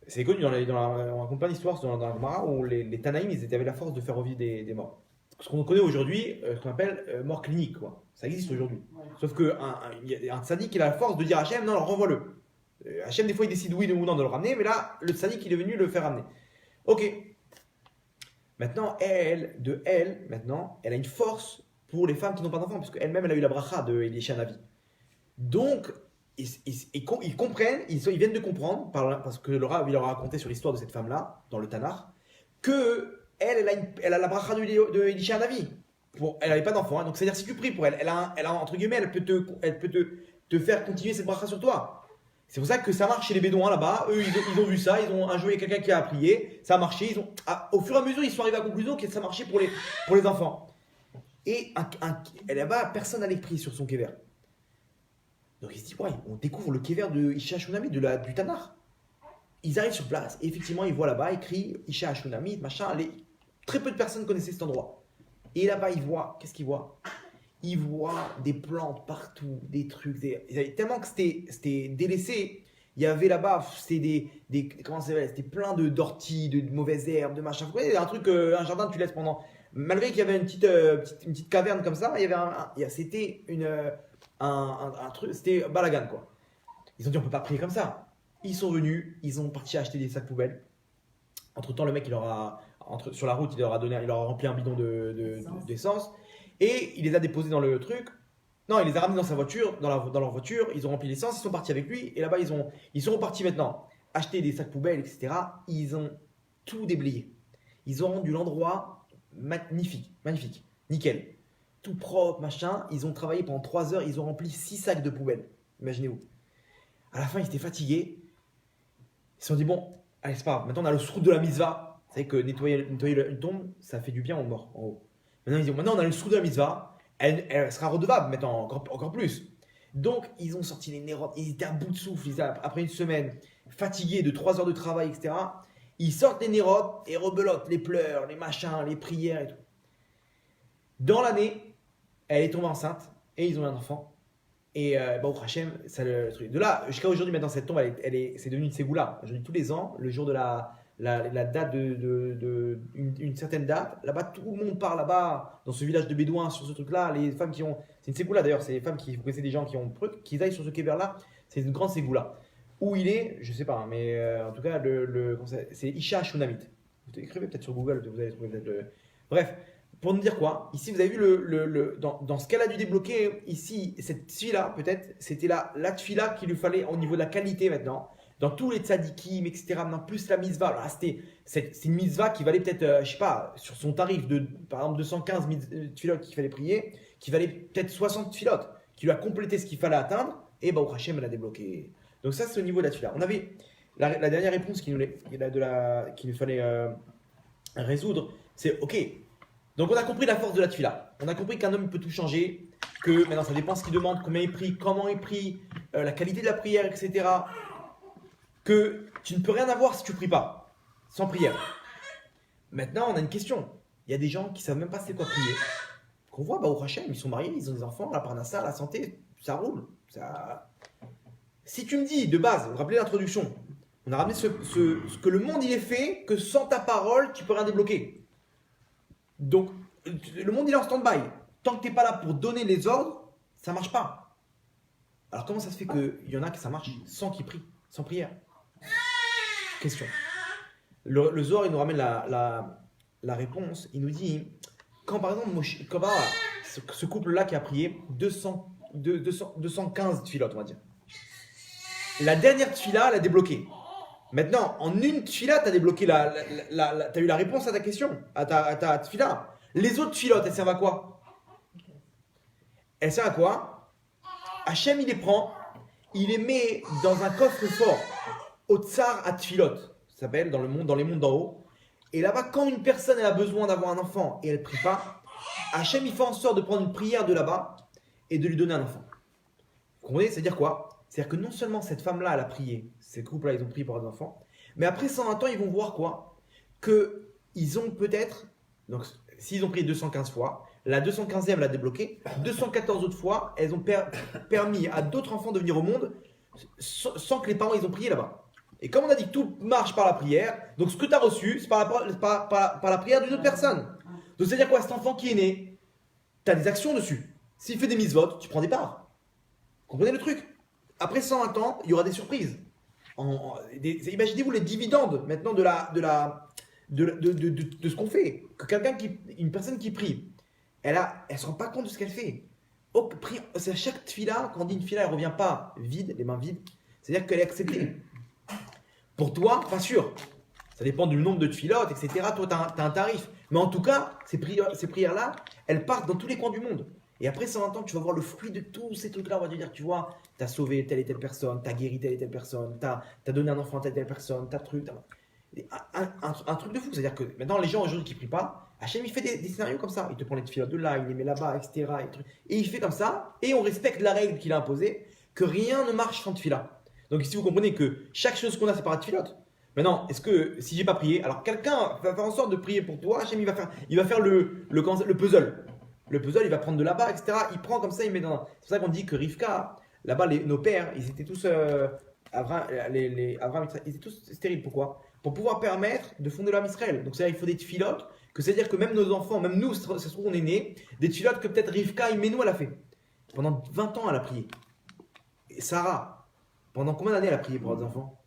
C'est connu, on raconte plein d'histoires dans la Gemara où les Tanaïm, ils avaient la force de faire revivre des morts. Ce qu'on connaît aujourd'hui, ce qu'on appelle mort clinique, quoi. Ça existe aujourd'hui. Sauf qu'il y a un tzaddik qui a la force de dire à Hachem: Non, renvoie-le. Hachem, des fois, il décide oui ou non de le ramener, mais là, le tzaddik, il est venu le faire ramener. Ok. Maintenant, elle a une force pour les femmes qui n'ont pas d'enfants, parce qu'elle-même, elle a eu la bracha de Elisha Navi. Donc, ils comprennent, ils viennent de comprendre, parce que le Rav, il leur a raconté sur l'histoire de cette femme-là, dans le Tanakh, que elle a la bracha de Elisha Hanavi. Elle n'avait pas d'enfant, hein, donc c'est-à-dire si tu pries pour elle, elle a entre guillemets, elle peut te faire continuer cette bracha sur toi. C'est pour ça que ça marche chez les Bédouins là-bas. Eux, ils ont vu ça, un jour il y a quelqu'un qui a prié, ça a marché. Au fur et à mesure, ils sont arrivés à la conclusion que ça marchait pour les enfants. Et là-bas, personne n'allait prier sur son kéver. Donc il se dit: Ouais, on découvre le kéver de Isha Shunamit, du Tanakh. Ils arrivent sur place et effectivement, ils voient là-bas écrit Isha Shunamit, machin. Très peu de personnes connaissaient cet endroit. Et là-bas, ils voient, qu'est-ce qu'ils voient? Ils voient des plantes partout, des trucs. Tellement que c'était délaissé. Il y avait là-bas, c'était comment ça s'appelle? C'était plein d'orties, de mauvaises herbes, de machin. Vous voyez, un jardin, tu laisses pendant malgré qu'il y avait une petite caverne comme ça, il y avait c'était un truc, c'était balagan quoi. Ils ont dit on peut pas prier comme ça. Ils sont venus, ils ont parti acheter des sacs poubelles. Entre temps, le mec sur la route, il leur a rempli un bidon d'essence et il les a déposés dans le truc. Non, il les a ramenés dans sa voiture, dans leur voiture, ils ont rempli l'essence, ils sont partis avec lui et là-bas ils sont repartis maintenant acheter des sacs poubelles, etc. Ils ont tout déblayé. Ils ont rendu l'endroit magnifique, magnifique, nickel. Tout propre, machin. Ils ont travaillé pendant 3 heures, ils ont rempli 6 sacs de poubelles. Imaginez-vous. À la fin, ils étaient fatigués. Ils se sont dit, bon, allez, c'est pas grave. Maintenant, on a le srout de la mitzvah. Vous savez que nettoyer une tombe, ça fait du bien aux morts, en haut. Maintenant, ils disent, maintenant, on a le srout de la mitzvah. Elle sera redevable, maintenant, encore plus. Donc, ils ont sorti les nérotes. Ils étaient à bout de souffle. Après une semaine, fatigués de 3 heures de travail, etc. Ils sortent les nérotes et rebelotent les pleurs, les machins, les prières et tout. Dans l'année, elle est tombée enceinte et ils ont eu un enfant. Et au Hachem, c'est le truc. De là, jusqu'à aujourd'hui, maintenant, cette tombe, c'est devenu une ségoula. Je dis tous les ans, le jour de la date une certaine date, là-bas, tout le monde part là-bas, dans ce village de Bédouins, sur ce truc-là. Les femmes qui ont. C'est une ségoula d'ailleurs, c'est les femmes qui. Vous connaissez des gens qui ont truc, qui aillent sur ce kéber-là. C'est une grande ségoula. Où il est, je sais pas, mais en tout cas, c'est Isha Shunamit. Vous écrivez peut-être sur Google, vous allez trouver peut-être le. Bref. Pour nous dire quoi? Ici, vous avez vu dans ce qu'elle a dû débloquer, ici, cette fille-là, peut-être, c'était la tfila qu'il lui fallait au niveau de la qualité maintenant. Dans tous les tzadikim, etc. Maintenant, plus la mitzvah. Alors, c'est une mitzvah qui valait peut-être, je sais pas, sur son tarif de, par exemple, 215 tfilotes qu'il fallait prier, qui valait peut-être 60 tfilotes, qui lui a complété ce qu'il fallait atteindre, et au Hachem, elle a débloqué. Donc, ça, c'est au niveau de la tfila. On avait la dernière réponse qu'il nous fallait résoudre, c'est OK. Donc on a compris la force de la tefila. On a compris qu'un homme peut tout changer, que maintenant ça dépend ce qu'il demande, combien il prie, comment il prie, la qualité de la prière, etc. Que tu ne peux rien avoir si tu ne pries pas, sans prière. Maintenant on a une question. Il y a des gens qui ne savent même pas c'est quoi prier. Qu'on voit, au Hachem, ils sont mariés, ils ont des enfants, la parnassa, la santé, ça roule. Si tu me dis de base, vous vous rappelez l'introduction, on a ramené ce que le monde il est fait, que sans ta parole tu peux rien débloquer. Donc, le monde il est en stand-by. Tant que tu n'es pas là pour donner les ordres, ça ne marche pas. Alors, comment ça se fait qu'il y en a qui ça marche sans qu'ils prient, sans prière? Question. Le Zohar, il nous ramène la réponse. Il nous dit, quand par exemple, ce couple-là qui a prié 215 tfilotes, on va dire. La dernière tfila, elle a débloqué. Maintenant, en une tfila, tu as débloqué t'as eu la réponse à ta question, à ta tfila. Les autres tfilotes, elles servent à quoi? Elles servent à quoi? Hachem, il les prend, il les met dans un coffre-fort, au tsar à tfilot, ça s'appelle dans les mondes d'en haut. Et là-bas, quand une personne elle a besoin d'avoir un enfant et elle ne prie pas, Hachem, il fait en sorte de prendre une prière de là-bas et de lui donner un enfant. Vous comprenez? C'est-à-dire quoi? C'est-à-dire que non seulement cette femme-là, elle a prié, ces couples-là, ils ont prié pour avoir des enfants, mais après 120 ans, ils vont voir quoi? Qu'ils ont peut-être, donc s'ils ont prié 215 fois, la 215e, elle a débloqué, 214 autres fois, elles ont permis à d'autres enfants de venir au monde sans que les parents, ils ont prié là-bas. Et comme on a dit que tout marche par la prière, donc ce que tu as reçu, c'est par la prière d'une autre personne. Donc c'est-à-dire quoi? Cet enfant qui est né, tu as des actions dessus. S'il fait des mitzvot, tu prends des parts. Vous comprenez le truc? Après 120 ans, il y aura des surprises. Imaginez-vous les dividendes maintenant de ce qu'on fait. Une personne qui prie, elle se rend pas compte de ce qu'elle fait. C'est à chaque tfila, quand on dit une tfila, elle ne revient pas vide, les mains vides. C'est-à-dire qu'elle est acceptée. Pour toi, pas sûr. Ça dépend du nombre de tfilotes, etc. Toi, tu as un tarif. Mais en tout cas, ces prières-là, elles partent dans tous les coins du monde. Et après 120 ans, tu vas voir le fruit de tous ces trucs-là. On va te dire, tu vois, tu as sauvé telle et telle personne, tu as guéri telle et telle personne, tu as donné un enfant à telle et telle personne, tu as truc. Un truc de fou. C'est-à-dire que maintenant, les gens aujourd'hui qui ne prient pas, Hachem, il fait des scénarios comme ça. Il te prend les tfilotes de là, il les met là-bas, etc. Et il fait comme ça. Et on respecte la règle qu'il a imposée, que rien ne marche sans tfila. Donc ici, vous comprenez que chaque chose qu'on a, c'est par la tfilote. Maintenant, est-ce que si j'ai pas prié, alors quelqu'un va faire en sorte de prier pour toi, Hachem, il va faire le puzzle. Le puzzle, il va prendre de là-bas, etc. Il prend comme ça, il met dans. C'est pour ça qu'on dit que Rivka, là-bas, nos pères, ils étaient tous. Abraham, ils étaient tous stériles. Pourquoi? Pour pouvoir permettre de fonder l'âme Israël. Donc, c'est-à-dire il faut des tfilotes Que c'est-à-dire que même nos enfants, même nous, ça se trouve, on est nés, des tfilotes que peut-être Rivka Imenu, elle a fait. Pendant 20 ans, elle a prié. Et Sarah, pendant combien d'années elle a prié pour les enfants?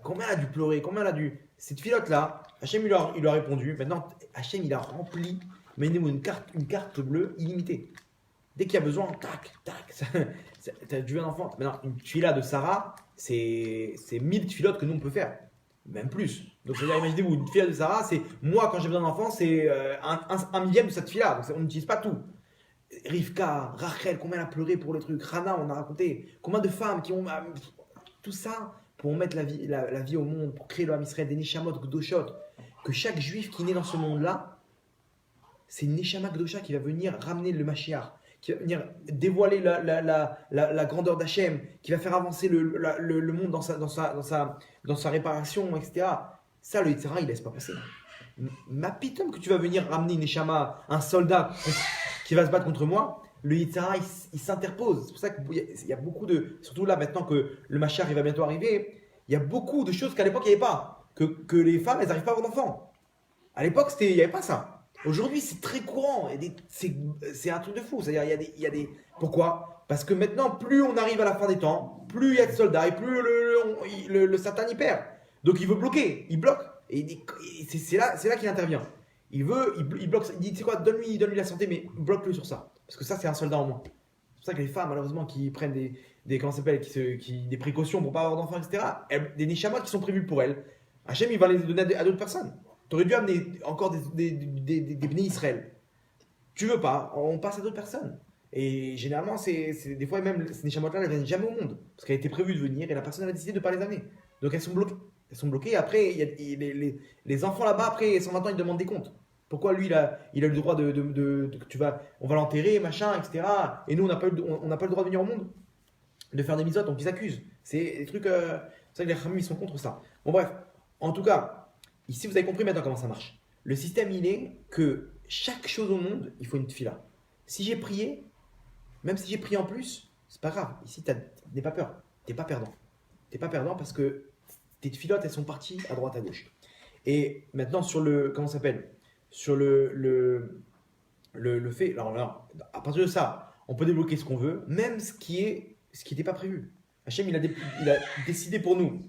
Combien elle a dû pleurer? Combien elle a dû. Cette filote-là, Hachem, il lui a répondu. Maintenant, Hachem, il a rempli, mais une carte bleue illimitée. Dès qu'il y a besoin, tac, tac. T'as vu un enfant. Maintenant, une tuila de Sarah, c'est 1000 tuilotes que nous, on peut faire. Même plus. Donc, c'est-à-dire, imaginez-vous, une tuila de Sarah, c'est moi, quand j'ai besoin d'enfant, c'est un millième de cette tuila. Donc, on n'utilise pas tout. Rivka, Rachel, combien elle a pleuré pour le truc. Rana, on a raconté. Combien de femmes qui ont. Tout ça pour mettre la vie au monde, pour créer le Ham Israël, des Neshamot, Gdoshot. Que chaque juif qui naît dans ce monde-là, c'est une Neshama Gdosha qui va venir ramener le Mashiach, qui va venir dévoiler la grandeur d'Hachem, qui va faire avancer le monde dans sa réparation, etc. Ça, le Yitzhara, il laisse pas passer. Ma pitom que tu vas venir ramener une Neshama, un soldat qui va se battre contre moi, le Yitzhara, il s'interpose. C'est pour ça qu'il y a beaucoup de... Surtout là, maintenant que le Mashiach il va bientôt arriver, il y a beaucoup de choses qu'à l'époque, il n'y avait pas. Que les femmes, elles n'arrivent pas à avoir d'enfants. À l'époque, il n'y avait pas ça. Aujourd'hui, c'est très courant. C'est un truc de fou. C'est-à-dire, il y a des... Pourquoi? Parce que maintenant, plus on arrive à la fin des temps, plus il y a de soldats et plus le Satan y perd. Donc, il veut bloquer. Il bloque. Et c'est là qu'il intervient. Il bloque. Il dit, tu sais quoi, donne-lui la santé, mais bloque-le sur ça. Parce que ça, c'est un soldat en moins. C'est pour ça que les femmes, malheureusement, qui prennent comment ça s'appelle, des précautions pour pas avoir d'enfants, etc., des neshamot qui sont prévus pour elles, Hachem, il va les donner à d'autres personnes. Tu aurais dû amener encore des bénis Israël. Tu veux pas, on passe à d'autres personnes. Et généralement, des fois, même ces neshamot-là, elles ne viennent jamais au monde. Parce qu'elles étaient prévues de venir et la personne a décidé de ne pas les amener. Donc elles sont bloquées. Elles sont bloquées. Après, les enfants là-bas, après 120 ans, ils demandent des comptes. Pourquoi lui, il a le droit on va l'enterrer, machin, etc. Et nous, on n'a pas le droit de venir au monde, de faire des misotes, donc ils accusent. C'est des trucs. C'est vrai que les Khamim, ils sont contre ça. Bon, bref. En tout cas, ici, vous avez compris maintenant comment ça marche. Le système, il est que chaque chose au monde, il faut une tfila. Si j'ai prié, même si j'ai prié en plus, c'est pas grave. Ici, n'aie pas peur. T'es pas perdant. T'es pas perdant parce que tes tfilotes, elles sont parties à droite, à gauche. Et maintenant, sur le. Comment ça s'appelle? Sur le fait. Alors, à partir de ça, on peut débloquer ce qu'on veut, même ce qui n'était pas prévu. Hachem, il a décidé pour nous